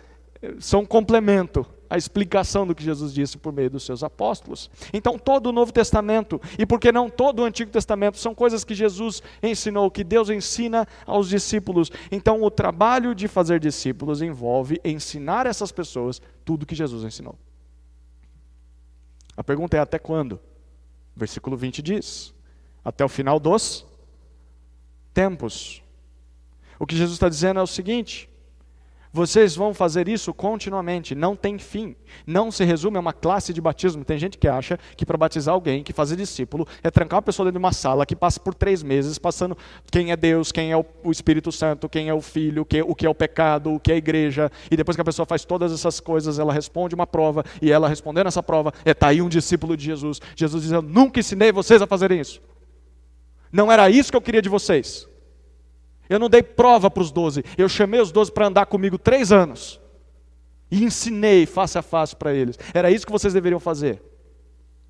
são um complemento, a explicação do que Jesus disse por meio dos seus apóstolos. Então todo o Novo Testamento, e por que não todo o Antigo Testamento, são coisas que Jesus ensinou, que Deus ensina aos discípulos. Então o trabalho de fazer discípulos envolve ensinar essas pessoas tudo que Jesus ensinou. A pergunta é até quando? Versículo 20 diz, até o final dos tempos. O que Jesus está dizendo é o seguinte: vocês vão fazer isso continuamente, não tem fim. Não se resume a uma classe de batismo. Tem gente que acha que para batizar alguém, que fazer discípulo, é trancar uma pessoa dentro de uma sala que passa por 3 meses, passando quem é Deus, quem é o Espírito Santo, quem é o Filho, o que é o pecado, o que é a igreja. E depois que a pessoa faz todas essas coisas, ela responde uma prova, e ela respondendo essa prova, está aí um discípulo de Jesus. Jesus diz, eu nunca ensinei vocês a fazerem isso. Não era isso que eu queria de vocês. Eu não dei prova para os 12, eu chamei os 12 para andar comigo 3 anos. E ensinei face a face para eles. Era isso que vocês deveriam fazer.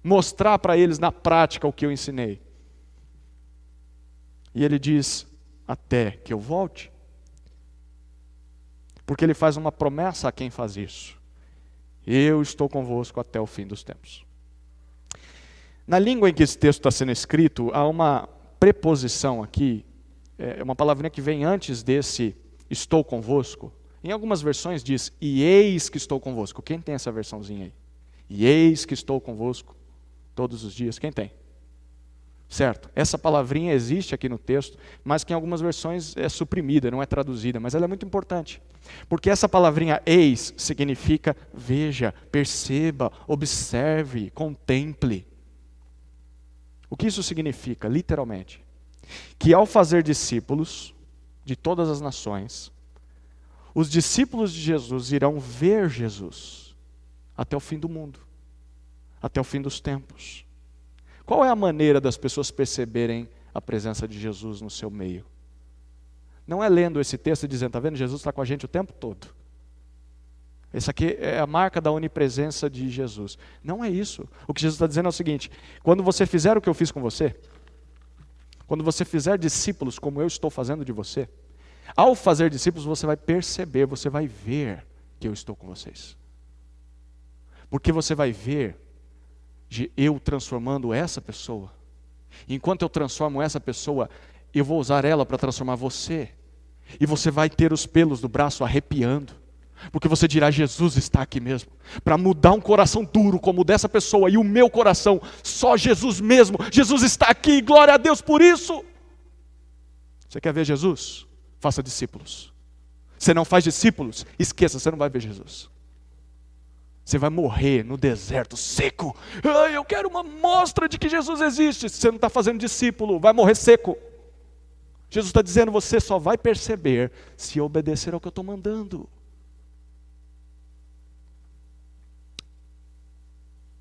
Mostrar para eles na prática o que eu ensinei. E ele diz, até que eu volte. Porque ele faz uma promessa a quem faz isso. Eu estou convosco até o fim dos tempos. Na língua em que esse texto está sendo escrito, há uma preposição aqui, é uma palavrinha que vem antes desse estou convosco. Em algumas versões diz, e eis que estou convosco. Quem tem essa versãozinha aí? E eis que estou convosco todos os dias. Quem tem? Certo, essa palavrinha existe aqui no texto, mas que em algumas versões é suprimida, não é traduzida, mas ela é muito importante. Porque essa palavrinha eis significa veja, perceba, observe, contemple. O que isso significa, literalmente? Que ao fazer discípulos de todas as nações, Os discípulos de Jesus irão ver Jesus até o fim do mundo, até o fim dos tempos. Qual é a maneira das pessoas perceberem a presença de Jesus no seu meio? Não é lendo esse texto e dizendo, está vendo, Jesus está com a gente o tempo todo. Essa aqui é a marca da onipresença de Jesus. Não é isso. O que Jesus está dizendo é o seguinte, quando você fizer o que eu fiz com você, quando você fizer discípulos como eu estou fazendo de você, ao fazer discípulos você vai perceber, você vai ver que eu estou com vocês. Porque você vai ver eu transformando essa pessoa. Enquanto eu transformo essa pessoa, eu vou usar ela para transformar você. E você vai ter os pelos do braço arrepiando. Porque você dirá, Jesus está aqui mesmo. Para mudar um coração duro como o dessa pessoa e o meu coração, só Jesus mesmo. Jesus está aqui, glória a Deus por isso. Você quer ver Jesus? Faça discípulos. Você não faz discípulos? Esqueça, você não vai ver Jesus. Você vai morrer no deserto seco. Ai, eu quero uma mostra de que Jesus existe. Você não está fazendo discípulo, vai morrer seco. Jesus está dizendo, você só vai perceber se obedecer ao que eu estou mandando.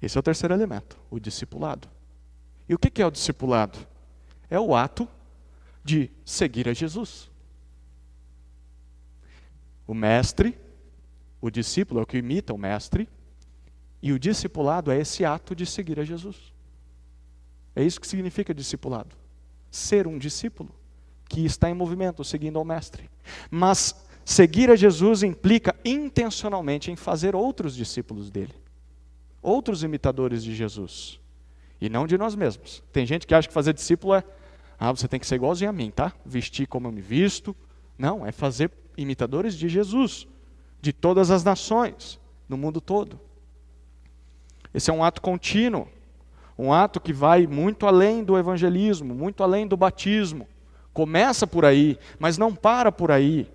Esse é o terceiro elemento, o discipulado. E o que é o discipulado? É o ato de seguir a Jesus. O mestre, o discípulo é o que imita o mestre, e o discipulado é esse ato de seguir a Jesus. É isso que significa discipulado. Ser um discípulo que está em movimento, seguindo ao mestre. Mas seguir a Jesus implica intencionalmente em fazer outros discípulos dele. Outros imitadores de Jesus. E não de nós mesmos. Tem gente que acha que fazer discípulo é, você tem que ser igualzinho a mim, tá? Vestir como eu me visto. Não, é fazer imitadores de Jesus. De todas as nações, no mundo todo. Esse é um ato contínuo. Um ato que vai muito além do evangelismo, muito além do batismo. Começa por aí, mas não para por aí.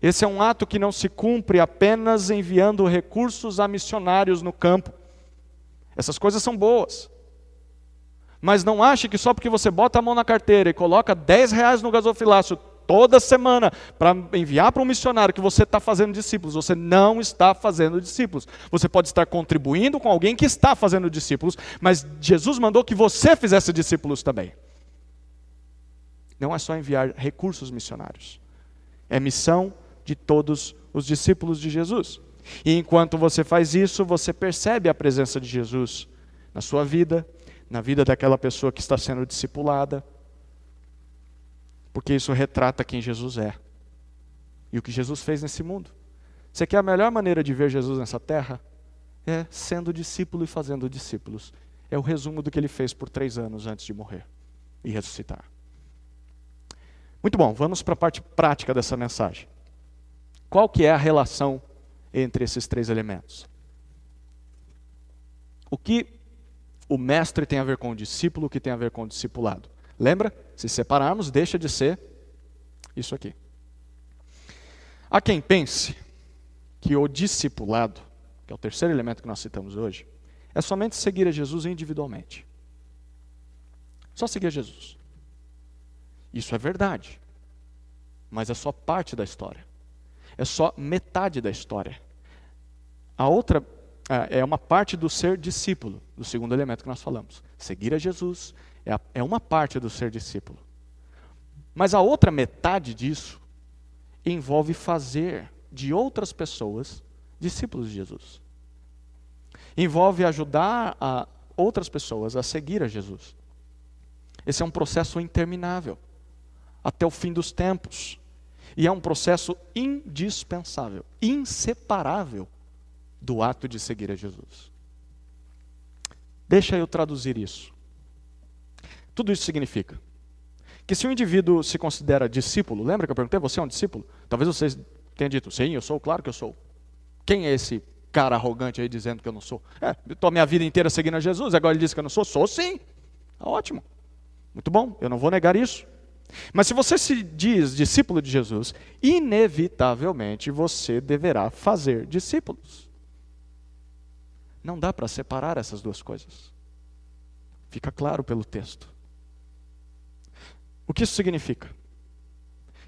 Esse é um ato que não se cumpre apenas enviando recursos a missionários no campo. Essas coisas são boas. Mas não ache que só porque você bota a mão na carteira e coloca R$10 no gasofilácio toda semana para enviar para um missionário que você está fazendo discípulos. Você não está fazendo discípulos. Você pode estar contribuindo com alguém que está fazendo discípulos, mas Jesus mandou que você fizesse discípulos também. Não é só enviar recursos missionários. É missão de todos os discípulos de Jesus. E enquanto você faz isso, você percebe a presença de Jesus na sua vida, na vida daquela pessoa que está sendo discipulada, porque isso retrata quem Jesus é e o que Jesus fez nesse mundo. Você quer a melhor maneira de ver Jesus nessa terra? É sendo discípulo e fazendo discípulos. É o resumo do que ele fez por 3 anos antes de morrer e ressuscitar. Muito bom, vamos para a parte prática dessa mensagem. Qual que é a relação entre esses 3 elementos? O que o mestre tem a ver com o discípulo, o que tem a ver com o discipulado? Lembra? Se separarmos, deixa de ser isso aqui. Há quem pense que o discipulado, que é o terceiro elemento que nós citamos hoje, é somente seguir a Jesus individualmente. Só seguir a Jesus. Isso é verdade, mas é só parte da história. É só metade da história. A outra é uma parte do ser discípulo, do segundo elemento que nós falamos. Seguir a Jesus é uma parte do ser discípulo. Mas a outra metade disso envolve fazer de outras pessoas discípulos de Jesus. Envolve ajudar a outras pessoas a seguir a Jesus. Esse é um processo interminável, até o fim dos tempos. E é um processo indispensável, inseparável do ato de seguir a Jesus. Deixa eu traduzir isso. Tudo isso significa que se o indivíduo se considera discípulo, lembra que eu perguntei, você é um discípulo? Talvez você tenha dito, sim, eu sou, claro que eu sou. Quem é esse cara arrogante aí dizendo que eu não sou? Eu estou a minha vida inteira seguindo a Jesus, agora ele diz que eu não sou? Sou sim. Ótimo. Muito bom, eu não vou negar isso. Mas se você se diz discípulo de Jesus, inevitavelmente você deverá fazer discípulos. Não dá para separar essas duas coisas. Fica claro pelo texto. O que isso significa?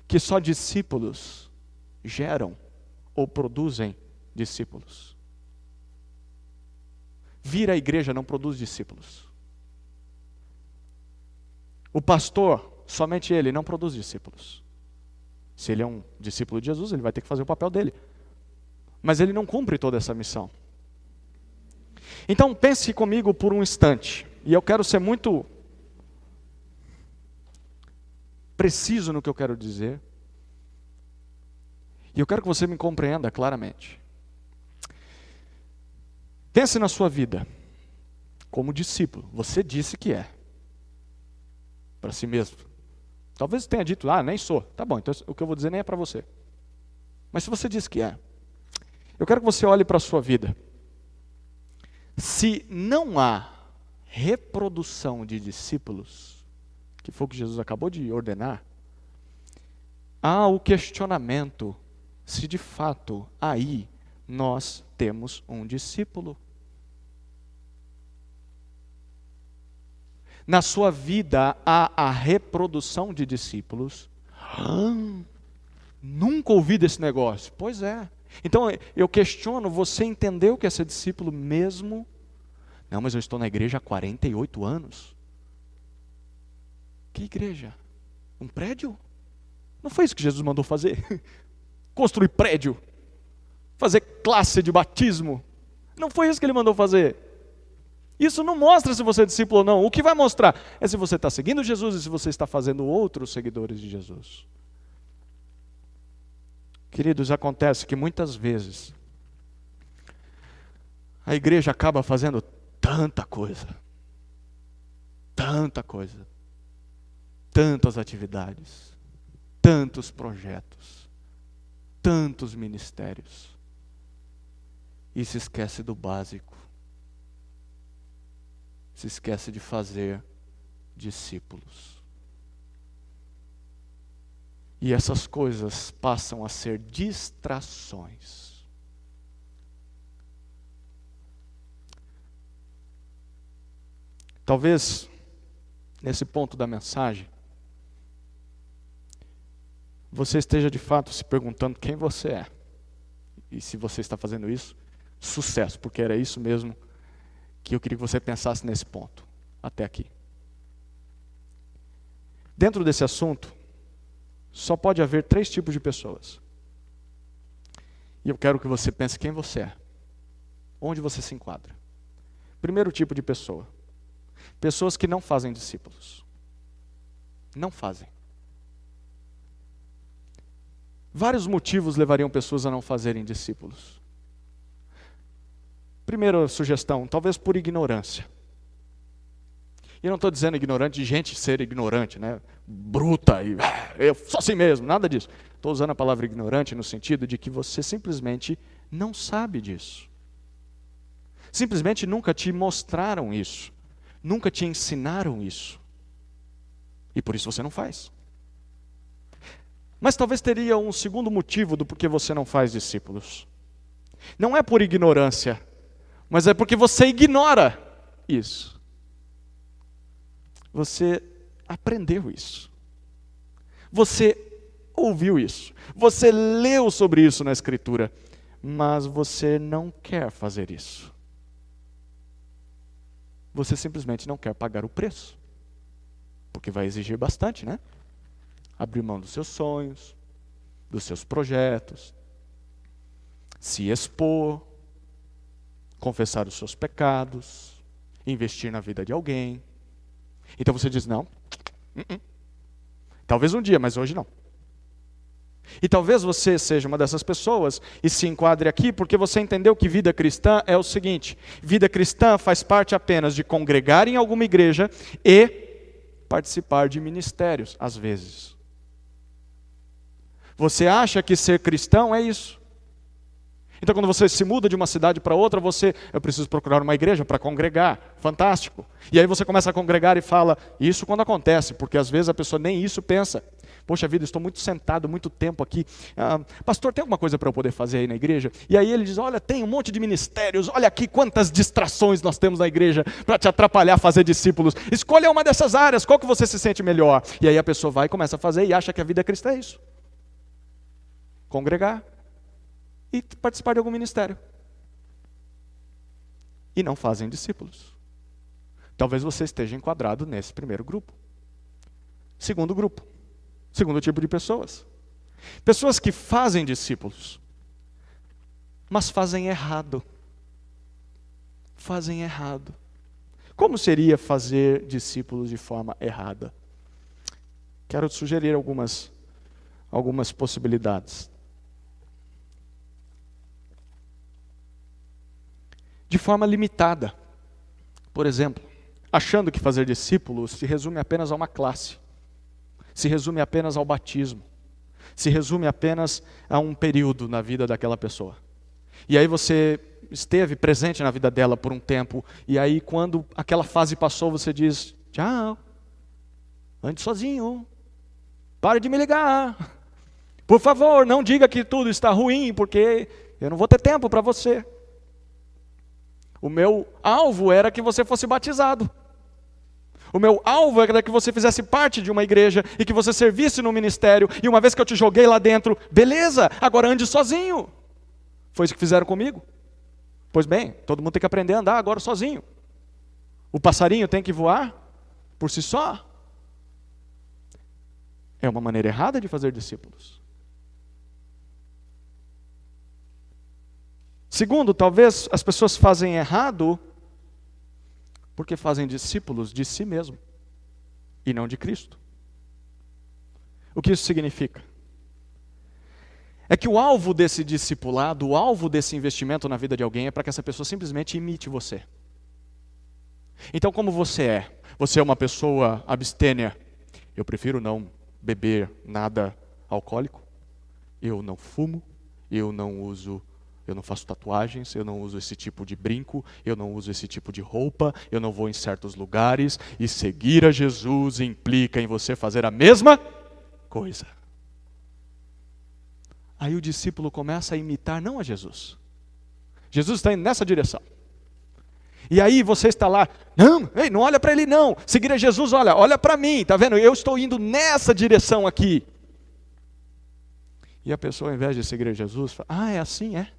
Que só discípulos geram ou produzem discípulos. Vir à igreja não produz discípulos. O pastor, somente ele, não produz discípulos. Se ele é um discípulo de Jesus, ele vai ter que fazer o papel dele. Mas ele não cumpre toda essa missão. Então pense comigo por um instante, e eu quero ser muito preciso no que eu quero dizer, e eu quero que você me compreenda claramente. Pense na sua vida como discípulo. Você disse que é para si mesmo. Talvez você tenha dito, nem sou. Tá bom, então o que eu vou dizer nem é para você. Mas se você disse que é, eu quero que você olhe para a sua vida. Se não há reprodução de discípulos, que foi o que Jesus acabou de ordenar, há o questionamento se de fato aí nós temos um discípulo. Na sua vida há a reprodução de discípulos. Nunca ouvi desse negócio. Pois é. Então eu questiono, você entendeu que é ser discípulo mesmo? Não, mas eu estou na igreja há 48 anos. Que igreja? Um prédio? Não foi isso que Jesus mandou fazer? Construir prédio? Fazer classe de batismo? Não foi isso que ele mandou fazer. Isso não mostra se você é discípulo ou não. O que vai mostrar é se você está seguindo Jesus e se você está fazendo outros seguidores de Jesus. Queridos, acontece que muitas vezes a igreja acaba fazendo tanta coisa, tantas atividades, tantos projetos, tantos ministérios, e se esquece do básico, se esquece de fazer discípulos. E essas coisas passam a ser distrações. Talvez, nesse ponto da mensagem, você esteja de fato se perguntando quem você é. E se você está fazendo isso, sucesso, porque era isso mesmo que eu queria que você pensasse nesse ponto, até aqui. Dentro desse assunto, só pode haver 3 tipos de pessoas. E eu quero que você pense quem você é. Onde você se enquadra. Primeiro tipo de pessoa. Pessoas que não fazem discípulos. Não fazem. Vários motivos levariam pessoas a não fazerem discípulos. Primeira sugestão, talvez por ignorância. E eu não estou dizendo ignorante de gente ser ignorante, né? Bruta, e eu sou assim mesmo, nada disso. Estou usando a palavra ignorante no sentido de que você simplesmente não sabe disso. Simplesmente nunca te mostraram isso. Nunca te ensinaram isso. E por isso você não faz. Mas talvez teria um segundo motivo do porquê você não faz discípulos. Não é por ignorância, mas é porque você ignora isso. Você aprendeu isso. Você ouviu isso. Você leu sobre isso na Escritura. Mas você não quer fazer isso. Você simplesmente não quer pagar o preço. Porque vai exigir bastante, né? Abrir mão dos seus sonhos, dos seus projetos, se expor, confessar os seus pecados, investir na vida de alguém. Então você diz, não, talvez um dia, mas hoje não. E talvez você seja uma dessas pessoas e se enquadre aqui porque você entendeu que vida cristã é o seguinte: vida cristã faz parte apenas de congregar em alguma igreja e participar de ministérios, às vezes. Você acha que ser cristão é isso? Então quando você se muda de uma cidade para outra, eu preciso procurar uma igreja para congregar, fantástico. E aí você começa a congregar e fala, isso quando acontece, porque às vezes a pessoa nem isso pensa. Poxa vida, estou muito sentado, muito tempo aqui. Pastor, tem alguma coisa para eu poder fazer aí na igreja? E aí ele diz, olha, tem um monte de ministérios, olha aqui quantas distrações nós temos na igreja para te atrapalhar a fazer discípulos. Escolha uma dessas áreas, qual que você se sente melhor? E aí a pessoa vai e começa a fazer e acha que a vida cristã é isso. congregar e participar de algum ministério. E não fazem discípulos. Talvez você esteja enquadrado nesse primeiro grupo. Segundo grupo. Segundo tipo de pessoas. Pessoas que fazem discípulos, mas fazem errado. Fazem errado. Como seria fazer discípulos de forma errada? Quero te sugerir algumas possibilidades. De forma limitada. Por exemplo, achando que fazer discípulos se resume apenas a uma classe. Se resume apenas ao batismo. Se resume apenas a um período na vida daquela pessoa. E aí você esteve presente na vida dela por um tempo, e aí quando aquela fase passou, você diz, tchau, ande sozinho, pare de me ligar, por favor, não diga que tudo está ruim, porque eu não vou ter tempo para você. O meu alvo era que você fosse batizado. O meu alvo era que você fizesse parte de uma igreja e que você servisse no ministério, e uma vez que eu te joguei lá dentro, beleza, agora ande sozinho. Foi isso que fizeram comigo. Pois bem, todo mundo tem que aprender a andar agora sozinho. O passarinho tem que voar por si só. É uma maneira errada de fazer discípulos. Segundo, talvez as pessoas fazem errado porque fazem discípulos de si mesmo e não de Cristo. O que isso significa? É que o alvo desse discipulado, o alvo desse investimento na vida de alguém é para que essa pessoa simplesmente imite você. Então, como você é? Você é uma pessoa abstêmia. Eu prefiro não beber nada alcoólico. Eu não fumo. Eu não faço tatuagens. Eu não uso esse tipo de brinco. Eu não uso esse tipo de roupa. Eu não vou em certos lugares. E seguir a Jesus implica em você fazer a mesma coisa. Aí o discípulo começa a imitar não a Jesus. Jesus está indo nessa direção. E aí você está lá, não olha para ele não. Seguir a Jesus, olha para mim, tá vendo? Eu estou indo nessa direção aqui. E a pessoa, ao invés de seguir a Jesus, fala, é assim, é?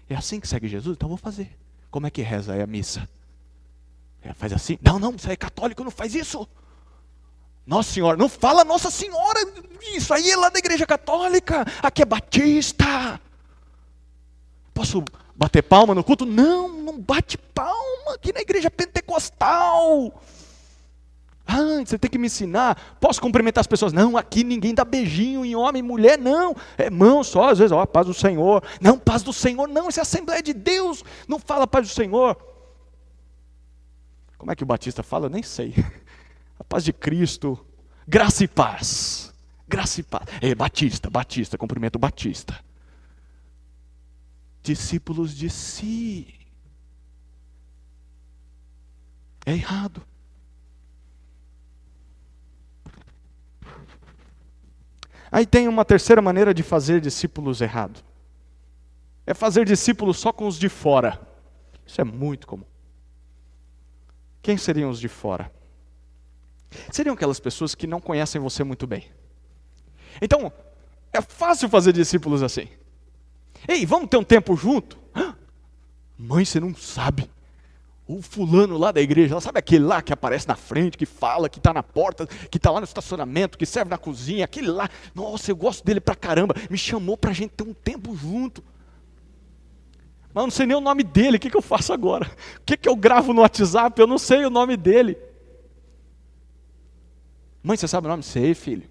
É assim que segue Jesus? Então vou fazer. Como é que reza a missa? Faz assim? Não, você é católico, não faz isso. Nossa Senhora, não fala Nossa Senhora, isso aí é lá da igreja católica, aqui é batista. Posso bater palma no culto? Não bate palma aqui na igreja pentecostal. Você tem que me ensinar. Posso cumprimentar as pessoas? Não, aqui ninguém dá beijinho em homem e mulher, não. É mão só, às vezes, paz do Senhor. Não, paz do Senhor, não, isso é Assembleia de Deus. Não fala paz do Senhor. Como é que o batista fala? Eu nem sei. A paz de Cristo, graça e paz. Graça e paz. Batista, cumprimento o Batista. Discípulos de si. É errado. Aí tem uma terceira maneira de fazer discípulos errado. É fazer discípulos só com os de fora. Isso é muito comum. Quem seriam os de fora? Seriam aquelas pessoas que não conhecem você muito bem. Então, é fácil fazer discípulos assim. Ei, vamos ter um tempo junto? Mãe, você não sabe. O fulano lá da igreja, sabe aquele lá que aparece na frente, que fala, que está na porta, que está lá no estacionamento, que serve na cozinha, aquele lá. Nossa, eu gosto dele pra caramba. Me chamou pra gente ter um tempo junto. Mas eu não sei nem o nome dele, o que eu faço agora? O que eu gravo no WhatsApp? Eu não sei o nome dele. Mãe, você sabe o nome? Sei, filho.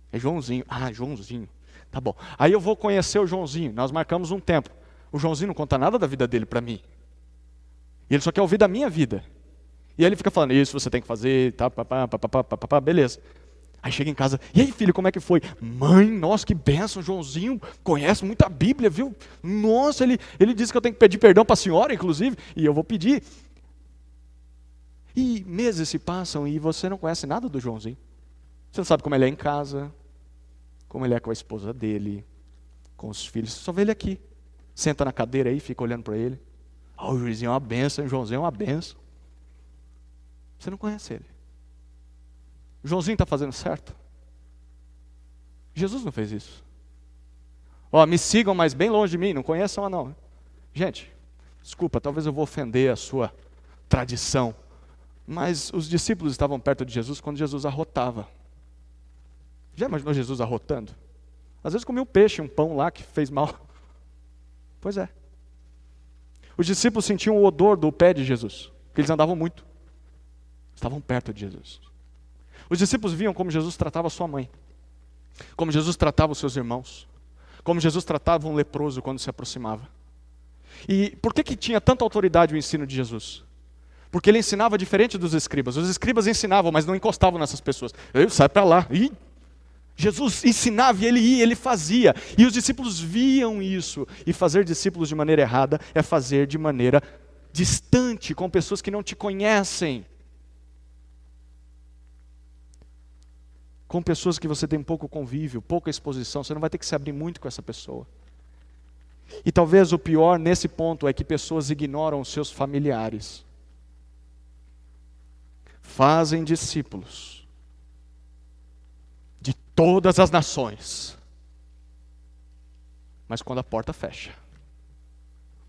É Joãozinho. Joãozinho. Tá bom. Aí eu vou conhecer o Joãozinho. Nós marcamos um tempo. O Joãozinho não conta nada da vida dele para mim. E ele só quer ouvir da minha vida. E aí ele fica falando, isso você tem que fazer, tá, beleza. Aí chega em casa, e aí filho, como é que foi? Mãe, nossa, que bênção, Joãozinho conhece muita Bíblia, viu? Nossa, ele disse que eu tenho que pedir perdão para a senhora, inclusive, e eu vou pedir. E meses se passam e você não conhece nada do Joãozinho. Você não sabe como ele é em casa, como ele é com a esposa dele, com os filhos. Você só vê ele aqui. Senta na cadeira aí, fica olhando para ele. O Joãozinho é uma benção, o Joãozinho é uma benção. Você não conhece ele. O Joãozinho está fazendo certo? Jesus não fez isso. Ó, me sigam, mas bem longe de mim, não conheçam não. Gente, desculpa, talvez eu vou ofender a sua tradição, mas os discípulos estavam perto de Jesus quando Jesus arrotava. Já imaginou Jesus arrotando? Às vezes comia um peixe, um pão lá que fez mal. Pois é. Os discípulos sentiam o odor do pé de Jesus, porque eles andavam muito. Estavam perto de Jesus. Os discípulos viam como Jesus tratava sua mãe, como Jesus tratava os seus irmãos, como Jesus tratava um leproso quando se aproximava. E por que tinha tanta autoridade o ensino de Jesus? Porque ele ensinava diferente dos escribas. Os escribas ensinavam, mas não encostavam nessas pessoas. Sai para lá. Jesus ensinava e ele ia, ele fazia. E os discípulos viam isso. E fazer discípulos de maneira errada é fazer de maneira distante, com pessoas que não te conhecem. Com pessoas que você tem pouco convívio, pouca exposição, você não vai ter que se abrir muito com essa pessoa. E talvez o pior nesse ponto é que pessoas ignoram os seus familiares. Fazem discípulos de todas as nações. Mas quando a porta fecha,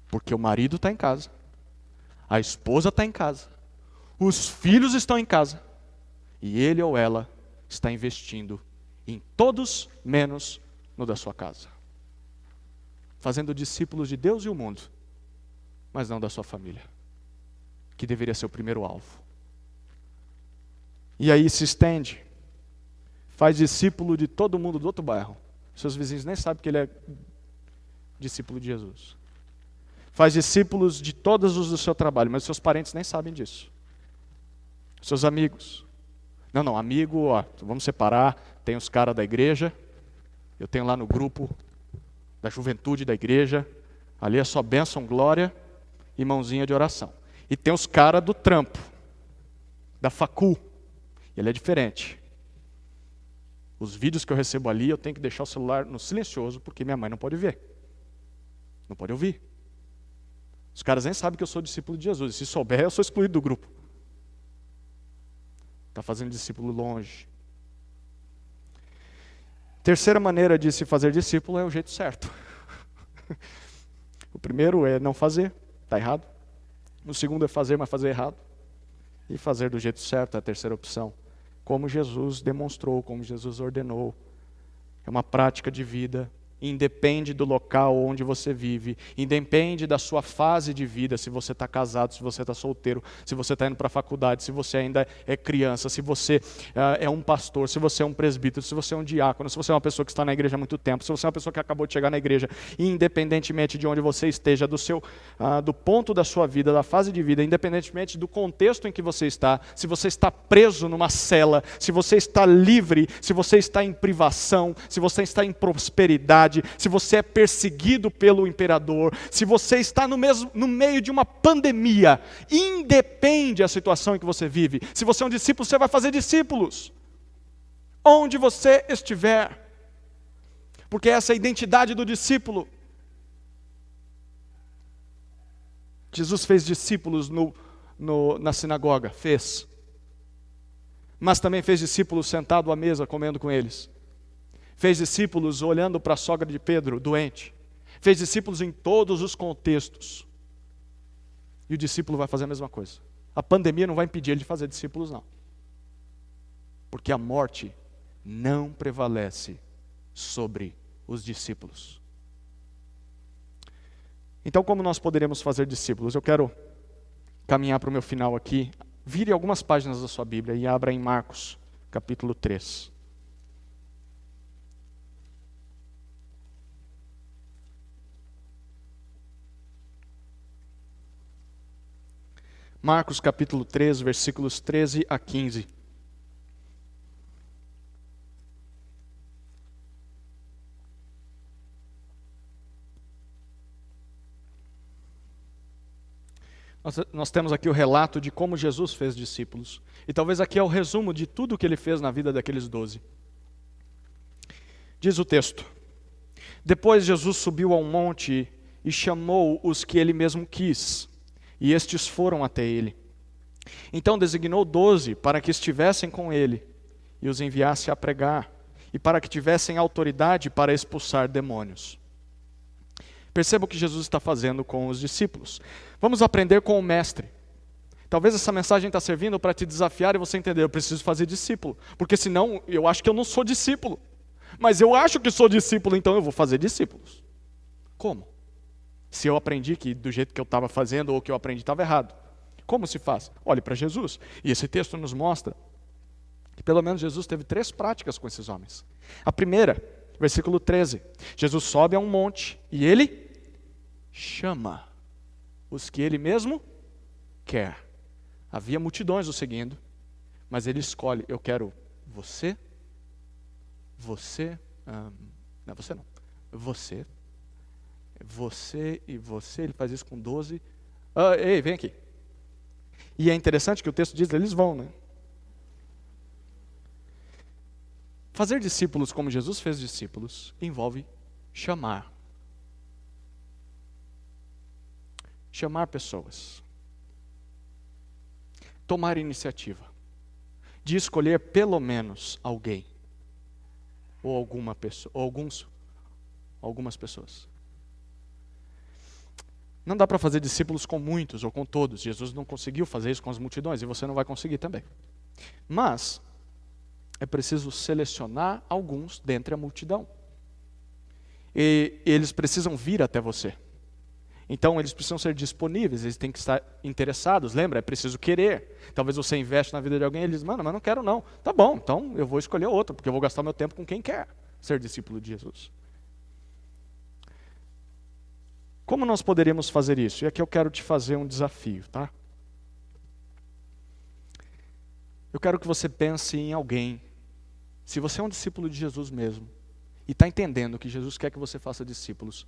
porque o marido está em casa, a esposa está em casa, os filhos estão em casa, e ele ou ela está investindo em todos menos no da sua casa. Fazendo discípulos de Deus e o mundo, mas não da sua família, que deveria ser o primeiro alvo. E aí se estende, faz discípulo de todo mundo do outro bairro. Seus vizinhos nem sabem que ele é discípulo de Jesus. Faz discípulos de todos os do seu trabalho, mas seus parentes nem sabem disso. Seus amigos. Não, amigo, ó, vamos separar, tem os caras da igreja, eu tenho lá no grupo da juventude da igreja, ali é só bênção, glória e mãozinha de oração. E tem os caras do trampo, da facul, ele é diferente. Os vídeos que eu recebo ali, eu tenho que deixar o celular no silencioso, porque minha mãe não pode ver, não pode ouvir. Os caras nem sabem que eu sou discípulo de Jesus, e se souber, eu sou excluído do grupo. Está fazendo discípulo longe. Terceira maneira de se fazer discípulo é o jeito certo. O primeiro é não fazer, está errado. O segundo é fazer, mas fazer errado. E fazer do jeito certo é a terceira opção. Como Jesus demonstrou, como Jesus ordenou. É uma prática de vida. Independe do local onde você vive, independe da sua fase de vida, se você está casado, se você está solteiro, se você está indo para a faculdade, se você ainda é criança, se você é um pastor, se você é um presbítero, se você é um diácono, se você é uma pessoa que está na igreja há muito tempo, se você é uma pessoa que acabou de chegar na igreja, independentemente de onde você esteja, do ponto da sua vida, da fase de vida, independentemente do contexto em que você está, se você está preso numa cela, se você está livre, se você está em privação, se você está em prosperidade, se você é perseguido pelo imperador, se você está no meio de uma pandemia, independe da situação em que você vive. Se você é um discípulo, você vai fazer discípulos, onde você estiver, porque essa é a identidade do discípulo. Jesus fez discípulos na sinagoga, fez, mas também fez discípulos sentado à mesa, comendo com eles. Fez discípulos olhando para a sogra de Pedro, doente. Fez discípulos em todos os contextos. E o discípulo vai fazer a mesma coisa. A pandemia não vai impedir ele de fazer discípulos, não. Porque a morte não prevalece sobre os discípulos. Então, como nós poderemos fazer discípulos? Eu quero caminhar para o meu final aqui. Vire algumas páginas da sua Bíblia e abra em Marcos, capítulo 3. Marcos capítulo 3, versículos 13 a 15. Nós temos aqui o relato de como Jesus fez discípulos. E talvez aqui é o resumo de tudo que ele fez na vida daqueles 12. Diz o texto: Depois Jesus subiu ao monte e chamou os que ele mesmo quis. E estes foram até ele. Então designou 12 para que estivessem com ele e os enviasse a pregar, e para que tivessem autoridade para expulsar demônios. Perceba o que Jesus está fazendo com os discípulos. Vamos aprender com o mestre. Talvez essa mensagem está servindo para te desafiar e você entender, eu preciso fazer discípulo. Porque senão eu acho que eu não sou discípulo. Mas eu acho que sou discípulo, então eu vou fazer discípulos. Como? Se eu aprendi que do jeito que eu estava fazendo ou que eu aprendi estava errado. Como se faz? Olhe para Jesus. E esse texto nos mostra que pelo menos Jesus teve 3 práticas com esses homens. A primeira, versículo 13. Jesus sobe a um monte e ele chama os que ele mesmo quer. Havia multidões o seguindo, mas ele escolhe, eu quero você, não, você e você, ele faz isso com 12, ei, vem aqui. E é interessante que o texto diz, eles vão, né? Fazer discípulos como Jesus fez discípulos, envolve chamar. Chamar pessoas. Tomar iniciativa. De escolher pelo menos alguém. Ou alguma pessoa, ou algumas pessoas. Não dá para fazer discípulos com muitos ou com todos. Jesus não conseguiu fazer isso com as multidões e você não vai conseguir também. Mas é preciso selecionar alguns dentre a multidão. E eles precisam vir até você. Então eles precisam ser disponíveis, eles têm que estar interessados. Lembra? É preciso querer. Talvez você investe na vida de alguém e ele diz, mano, mas não quero não. Tá bom, então eu vou escolher outro, porque eu vou gastar meu tempo com quem quer ser discípulo de Jesus. Como nós poderíamos fazer isso? E aqui eu quero te fazer um desafio, tá? Eu quero que você pense em alguém. Se você é um discípulo de Jesus mesmo, e está entendendo que Jesus quer que você faça discípulos,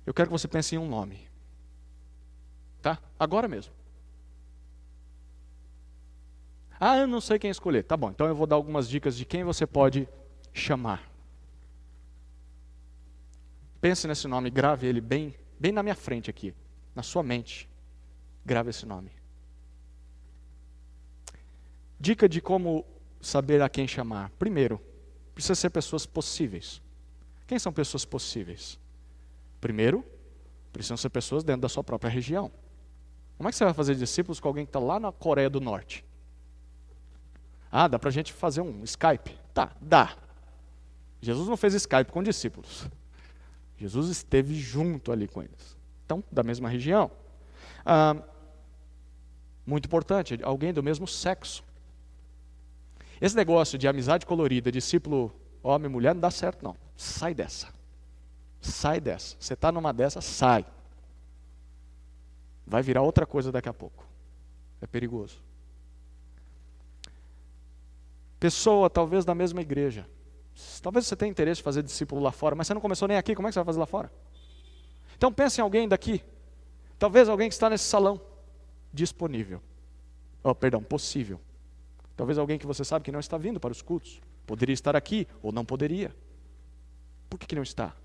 eu quero que você pense em um nome. Tá? Agora mesmo. Ah, eu não sei quem escolher. Tá bom, então eu vou dar algumas dicas de quem você pode chamar. Pense nesse nome, grave ele bem na minha frente aqui, na sua mente. Grave esse nome. Dica de como saber a quem chamar. Primeiro, precisa ser pessoas possíveis. Quem são pessoas possíveis? Primeiro, precisam ser pessoas dentro da sua própria região. Como é que você vai fazer discípulos com alguém que está lá na Coreia do Norte? Ah, dá para a gente fazer um Skype? Tá, dá. Jesus não fez Skype com discípulos. Jesus esteve junto ali com eles. Então, da mesma região. Muito importante, alguém do mesmo sexo. Esse negócio de amizade colorida, discípulo homem e mulher, não dá certo não. Sai dessa. Sai dessa. Você está numa dessa, sai. Vai virar outra coisa daqui a pouco. É perigoso. Pessoa, talvez da mesma igreja. Talvez você tenha interesse em fazer discípulo lá fora, mas você não começou nem aqui, como é que você vai fazer lá fora? Então pense em alguém daqui. Talvez alguém que está nesse salão. Disponível. Possível. Talvez alguém que você sabe que não está vindo para os cultos. Poderia estar aqui, ou não poderia. Por que não está?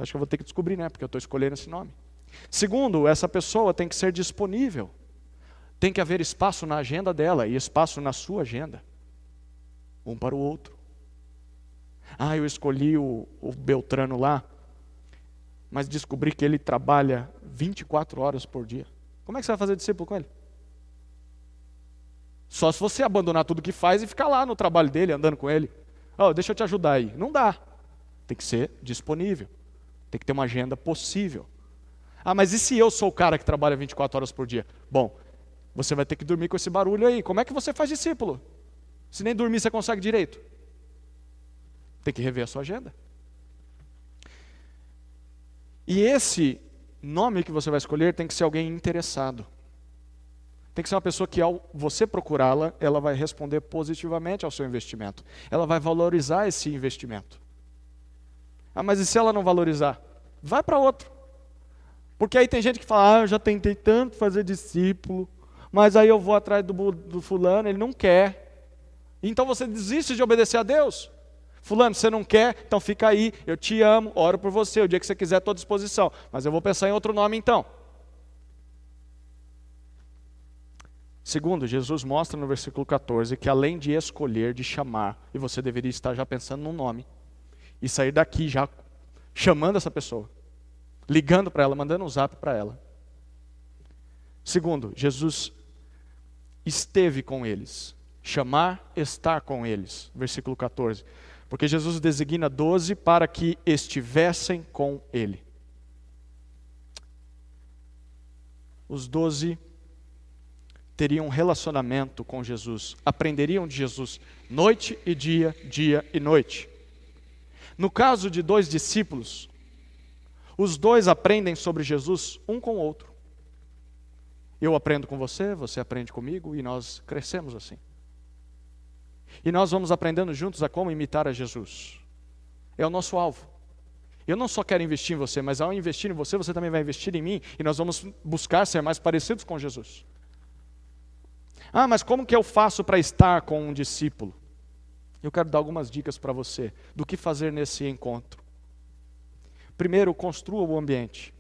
Acho que eu vou ter que descobrir, né? Porque eu estou escolhendo esse nome. Segundo, essa pessoa tem que ser disponível. Tem que haver espaço na agenda dela e espaço na sua agenda. Um para o outro. Eu escolhi o Beltrano lá, mas descobri que ele trabalha 24 horas por dia. Como é que você vai fazer discípulo com ele? Só se você abandonar tudo que faz e ficar lá no trabalho dele, andando com ele. Deixa eu te ajudar aí. Não dá. Tem que ser disponível. Tem que ter uma agenda possível. Mas e se eu sou o cara que trabalha 24 horas por dia? Bom, você vai ter que dormir com esse barulho aí. Como é que você faz discípulo? Se nem dormir você consegue direito. Tem que rever a sua agenda. E esse nome que você vai escolher tem que ser alguém interessado. Tem que ser uma pessoa que ao você procurá-la, ela vai responder positivamente ao seu investimento. Ela vai valorizar esse investimento. Mas e se ela não valorizar? Vai para outro. Porque aí tem gente que fala, eu já tentei tanto fazer discípulo, mas aí eu vou atrás do fulano, ele não quer. Então você desiste de obedecer a Deus? Fulano, você não quer? Então fica aí, eu te amo, oro por você, o dia que você quiser estou à disposição. Mas eu vou pensar em outro nome então. Segundo, Jesus mostra no versículo 14 que além de escolher, de chamar, e você deveria estar já pensando num nome, e sair daqui já chamando essa pessoa, ligando para ela, mandando um zap para ela. Segundo, Jesus esteve com eles. Chamar, estar com eles. Versículo 14. Porque Jesus designa 12 para que estivessem com ele. Os 12 teriam um relacionamento com Jesus, aprenderiam de Jesus noite e dia, dia e noite. No caso de 2 discípulos, os 2 aprendem sobre Jesus um com o outro. Eu aprendo com você, você aprende comigo e nós crescemos assim. E nós vamos aprendendo juntos a como imitar a Jesus. É o nosso alvo. Eu não só quero investir em você, mas ao investir em você, você também vai investir em mim e nós vamos buscar ser mais parecidos com Jesus. Ah, mas como que eu faço para estar com um discípulo? Eu quero dar algumas dicas para você do que fazer nesse encontro. Primeiro, construa o ambiente.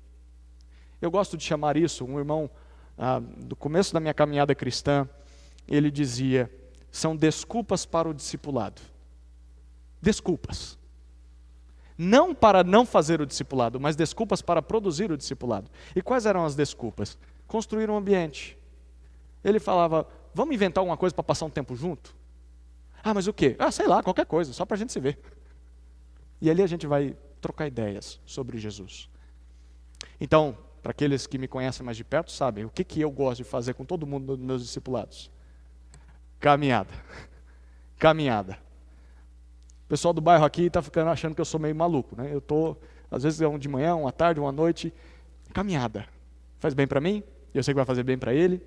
Eu gosto de chamar isso, um irmão do começo da minha caminhada cristã, ele dizia, são desculpas para o discipulado. Desculpas. Não para não fazer o discipulado, mas desculpas para produzir o discipulado. E quais eram as desculpas? Construir um ambiente. Ele falava, vamos inventar alguma coisa para passar um tempo junto? Ah, mas o quê? Ah, sei lá, qualquer coisa, só para a gente se ver. E ali a gente vai trocar ideias sobre Jesus. Então, para aqueles que me conhecem mais de perto, sabem o que eu gosto de fazer com todo mundo dos meus discipulados. Caminhada. Caminhada. O pessoal do bairro aqui está ficando achando que eu sou meio maluco, né? Eu estou, às vezes é um de manhã, uma tarde, uma noite. Caminhada. Faz bem para mim, e eu sei que vai fazer bem para ele.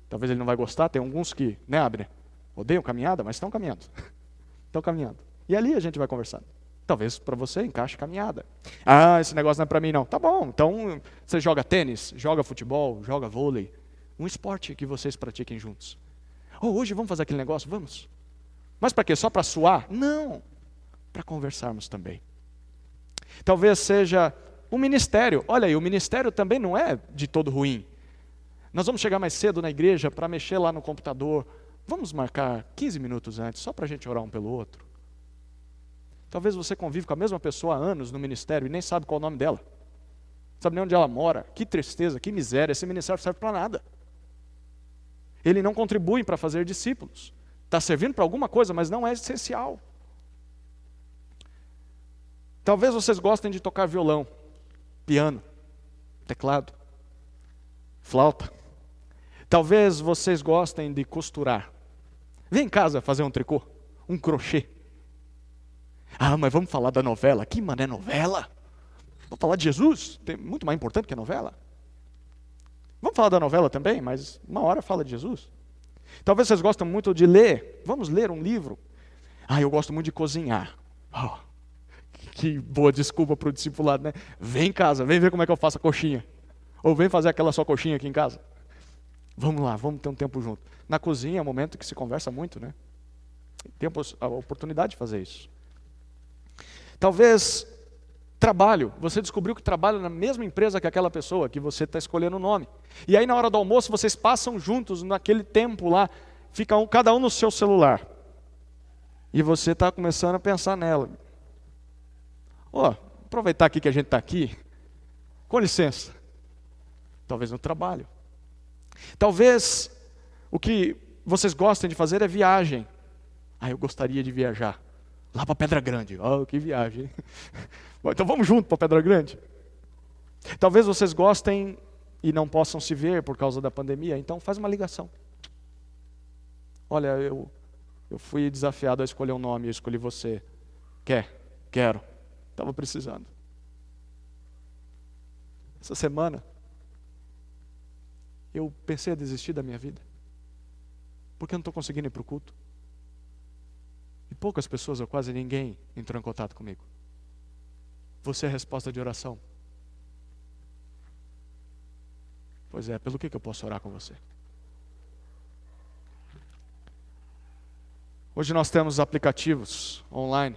Talvez ele não vai gostar, tem alguns que, né, Abner? Odeiam caminhada, mas estão caminhando. Estão caminhando. E ali a gente vai conversando. Talvez para você encaixe caminhada. Ah, esse negócio não é para mim não. Tá bom, então você joga tênis, joga futebol, joga vôlei. Um esporte que vocês pratiquem juntos. Hoje vamos fazer aquele negócio? Vamos. Mas para quê? Só para suar? Não. Para conversarmos também. Talvez seja um ministério. Olha aí, o ministério também não é de todo ruim. Nós vamos chegar mais cedo na igreja para mexer lá no computador. Vamos marcar 15 minutos antes, só para a gente orar um pelo outro. Talvez você convive com a mesma pessoa há anos no ministério e nem sabe qual é o nome dela. Não sabe nem onde ela mora. Que tristeza, que miséria. Esse ministério não serve para nada. Ele não contribui para fazer discípulos. Está servindo para alguma coisa, mas não é essencial. Talvez vocês gostem de tocar violão, piano, teclado, flauta. Talvez vocês gostem de costurar. Vem em casa fazer um tricô, um crochê. Ah, mas vamos falar da novela. Que mané novela? Vamos falar de Jesus? Tem muito mais importante que a novela. Vamos falar da novela também, mas uma hora fala de Jesus. Talvez vocês gostem muito de ler. Vamos ler um livro. Ah, eu gosto muito de cozinhar. Oh, que boa desculpa para o discipulado, né? Vem em casa, vem ver como é que eu faço a coxinha. Ou vem fazer aquela sua coxinha aqui em casa. Vamos lá, vamos ter um tempo junto. Na cozinha é um momento que se conversa muito, né? Tem a oportunidade de fazer isso. Talvez trabalho. Você descobriu que trabalha na mesma empresa que aquela pessoa, que você está escolhendo o nome. E aí na hora do almoço vocês passam juntos naquele tempo lá, fica cada um no seu celular. E você está começando a pensar nela. Aproveitar aqui que a gente está aqui. Com licença. Talvez no trabalho. Talvez o que vocês gostem de fazer é viagem. Eu gostaria de viajar. Lá para Pedra Grande. Que viagem. Então vamos junto para Pedra Grande. Talvez vocês gostem e não possam se ver por causa da pandemia. Então faz uma ligação. Olha, eu fui desafiado a escolher um nome. Eu escolhi você. Quero. Estava precisando. Essa semana eu pensei em desistir da minha vida. Porque eu não estou conseguindo ir para o culto. E poucas pessoas, ou quase ninguém, entrou em contato comigo. Você é a resposta de oração. Pois é, pelo que eu posso orar com você? Hoje nós temos aplicativos online.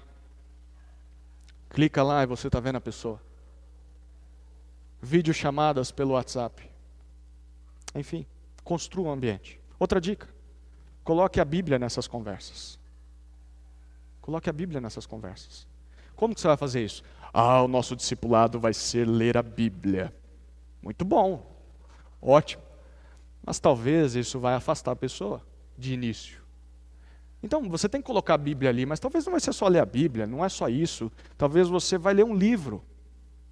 Clica lá e você está vendo a pessoa. Videochamadas pelo WhatsApp. Enfim, construa um ambiente. Outra dica, coloque a Bíblia nessas conversas. Coloque a Bíblia nessas conversas. Como que você vai fazer isso? O nosso discipulado vai ser ler a Bíblia. Muito bom, ótimo. Mas talvez isso vai afastar a pessoa de início. Então você tem que colocar a Bíblia ali, mas talvez não vai ser só ler a Bíblia, não é só isso. Talvez você vai ler um livro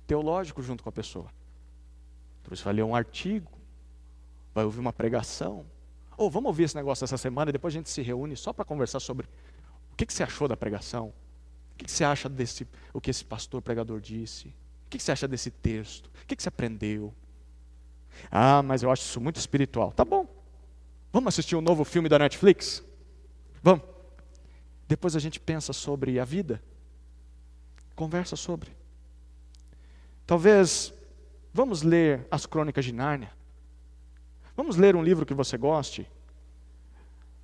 teológico junto com a pessoa. Talvez você vai ler um artigo, vai ouvir uma pregação. Ou vamos ouvir esse negócio essa semana e depois a gente se reúne só para conversar sobre o que você achou da pregação. O que você acha o que esse pastor pregador disse? O que você acha desse texto? O que você aprendeu? Mas eu acho isso muito espiritual. Tá bom. Vamos assistir um novo filme da Netflix? Vamos. Depois a gente pensa sobre a vida. Conversa sobre. Talvez, vamos ler as Crônicas de Nárnia. Vamos ler um livro que você goste.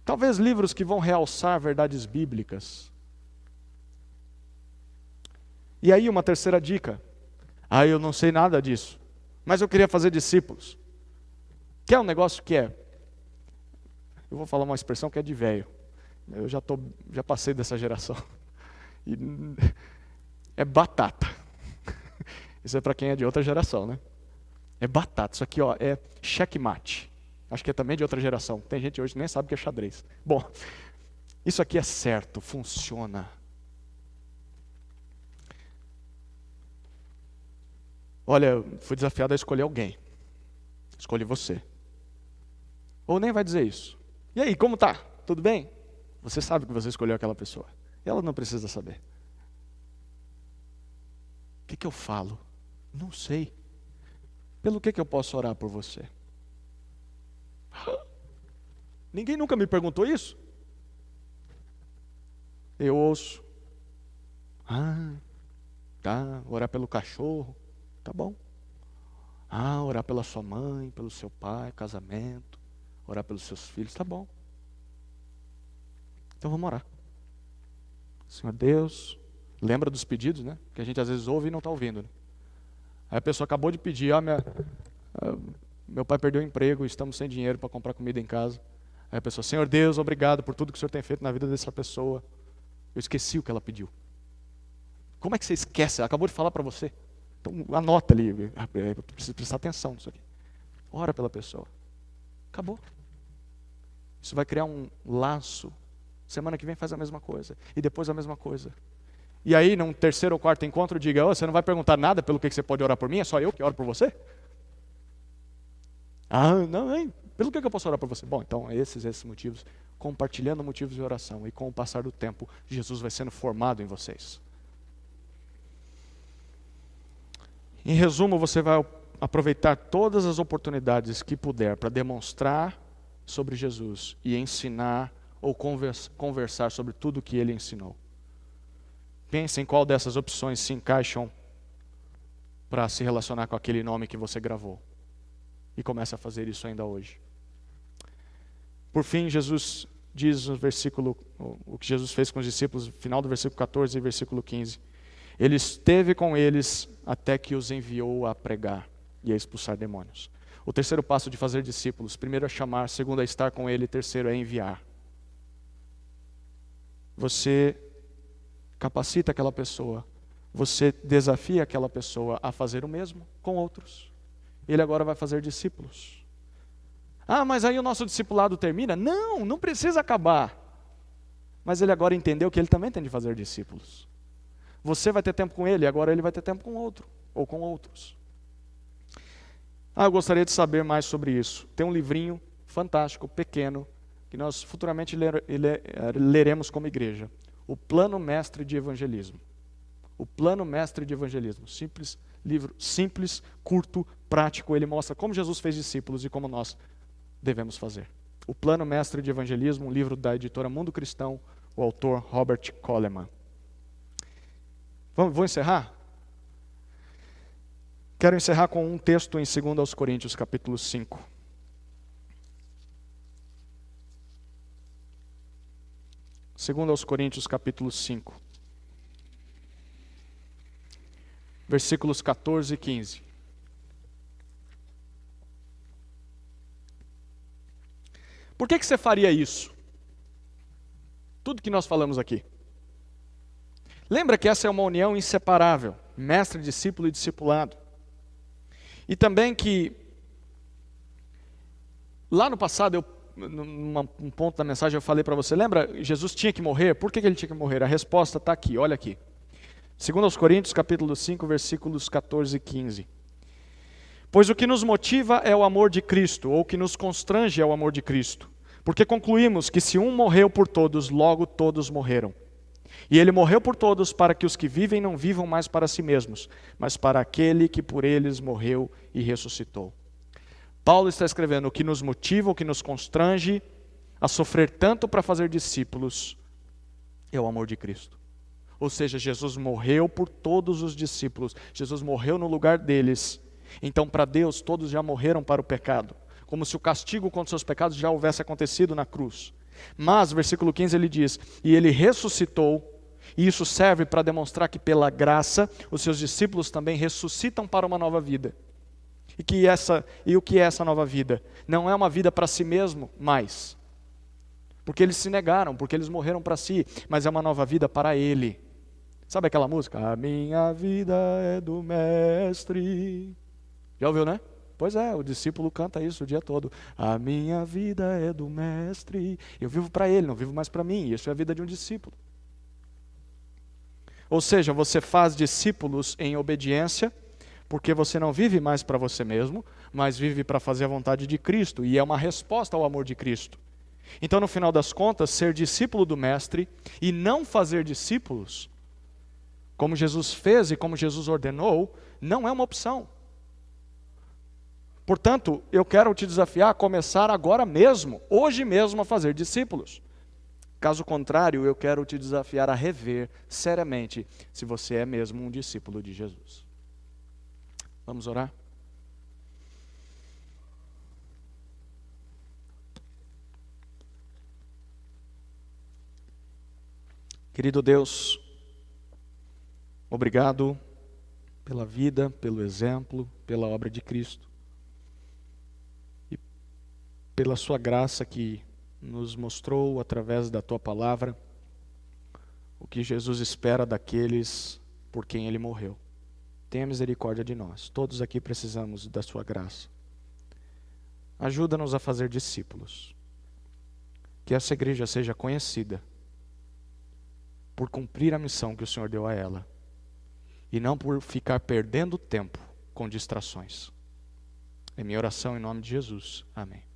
Talvez livros que vão realçar verdades bíblicas. E aí uma terceira dica. Eu não sei nada disso, mas eu queria fazer discípulos. Quer um negócio que é? Eu vou falar uma expressão que é de velho. Eu já passei dessa geração. E é batata. Isso é para quem é de outra geração, né? É batata. Isso aqui, é checkmate. Acho que é também de outra geração. Tem gente hoje que nem sabe o que é xadrez. Bom, isso aqui é certo, funciona. Olha, eu fui desafiado a escolher alguém. Escolhi você. Ou nem vai dizer isso. E aí, como tá? Tudo bem? Você sabe que você escolheu aquela pessoa. Ela não precisa saber. O que eu falo? Não sei. Pelo que eu posso orar por você? Ninguém nunca me perguntou isso? Eu ouço. Tá, orar pelo cachorro. Tá bom. Orar pela sua mãe, pelo seu pai, casamento. Orar pelos seus filhos, tá bom. Então vamos orar. Senhor Deus, lembra dos pedidos, né? Que a gente às vezes ouve e não está ouvindo. Né? Aí a pessoa acabou de pedir, meu pai perdeu o emprego, estamos sem dinheiro para comprar comida em casa. Aí a pessoa, Senhor Deus, obrigado por tudo que o Senhor tem feito na vida dessa pessoa. Eu esqueci o que ela pediu. Como é que você esquece? Ela acabou de falar para você. Então anota ali, eu preciso prestar atenção nisso aqui. Ora pela pessoa. Acabou. Isso vai criar um laço. Semana que vem faz a mesma coisa. E depois a mesma coisa. E aí, num terceiro ou quarto encontro, diga, você não vai perguntar nada pelo que você pode orar por mim? É só eu que oro por você? Não, hein? Pelo que eu posso orar por você? Bom, então, esses motivos. Compartilhando motivos de oração. E com o passar do tempo, Jesus vai sendo formado em vocês. Em resumo, você vai aproveitar todas as oportunidades que puder para demonstrar sobre Jesus e ensinar ou conversar sobre tudo o que ele ensinou. Pense em qual dessas opções se encaixam para se relacionar com aquele nome que você gravou. E comece a fazer isso ainda hoje. Por fim, Jesus diz no versículo, o que Jesus fez com os discípulos, no final do versículo 14 e versículo 15. Ele esteve com eles até que os enviou a pregar e a expulsar demônios. O terceiro passo de fazer discípulos, primeiro é chamar, segundo é estar com ele, terceiro é enviar. Você capacita aquela pessoa, você desafia aquela pessoa a fazer o mesmo com outros. Ele agora vai fazer discípulos. Mas aí o nosso discipulado termina? Não, não precisa acabar. Mas ele agora entendeu que ele também tem de fazer discípulos. Você vai ter tempo com ele, agora ele vai ter tempo com outro, ou com outros. Eu gostaria de saber mais sobre isso. Tem um livrinho fantástico, pequeno, que nós futuramente leremos como igreja. O Plano Mestre de Evangelismo. O Plano Mestre de Evangelismo. Simples, livro simples, curto, prático. Ele mostra como Jesus fez discípulos e como nós devemos fazer. O Plano Mestre de Evangelismo, um livro da editora Mundo Cristão, o autor Robert Coleman. Vou encerrar? Quero encerrar com um texto em 2 Coríntios, capítulo 5. Segundo aos Coríntios, capítulo 5. Versículos 14 e 15. Por que você faria isso? Tudo que nós falamos aqui. Lembra que essa é uma união inseparável. mestre, discípulo e discipulado. E também que, lá no passado, um ponto da mensagem eu falei para você, lembra, Jesus tinha que morrer? Por que ele tinha que morrer? A resposta está aqui, olha aqui. 2 Coríntios, capítulo 5, versículos 14 e 15. Pois o que nos motiva é o amor de Cristo, ou o que nos constrange é o amor de Cristo. Porque concluímos que se um morreu por todos, logo todos morreram. E ele morreu por todos para que os que vivem não vivam mais para si mesmos, mas para aquele que por eles morreu e ressuscitou. Paulo está escrevendo o que nos motiva, o que nos constrange a sofrer tanto para fazer discípulos é o amor de Cristo. Ou seja, Jesus morreu por todos os discípulos, Jesus morreu no lugar deles. Então, para Deus, todos já morreram para o pecado, como se o castigo contra seus pecados já houvesse acontecido na cruz. Mas, versículo 15, ele diz, e ele ressuscitou, e isso serve para demonstrar que pela graça, os seus discípulos também ressuscitam para uma nova vida. E o que é essa nova vida? Não é uma vida para si mesmo mais, porque eles se negaram, porque eles morreram para si, mas é uma nova vida para Ele. Sabe aquela música? A minha vida é do Mestre. Já ouviu, né? Pois é, o discípulo canta isso o dia todo. A minha vida é do Mestre. Eu vivo para Ele, não vivo mais para mim. Isso é a vida de um discípulo. Ou seja, você faz discípulos em obediência, porque você não vive mais para você mesmo, mas vive para fazer a vontade de Cristo. E é uma resposta ao amor de Cristo. Então, no final das contas, ser discípulo do Mestre e não fazer discípulos, como Jesus fez e como Jesus ordenou, não é uma opção. Portanto, eu quero te desafiar a começar agora mesmo, hoje mesmo, a fazer discípulos. Caso contrário, eu quero te desafiar a rever seriamente se você é mesmo um discípulo de Jesus. Vamos orar? Querido Deus, obrigado pela vida, pelo exemplo, pela obra de Cristo. E pela sua graça que nos mostrou através da tua palavra o que Jesus espera daqueles por quem ele morreu. Tenha misericórdia de nós. Todos aqui precisamos da sua graça. Ajuda-nos a fazer discípulos. Que essa igreja seja conhecida por cumprir a missão que o Senhor deu a ela, e não por ficar perdendo tempo com distrações. É minha oração em nome de Jesus. Amém.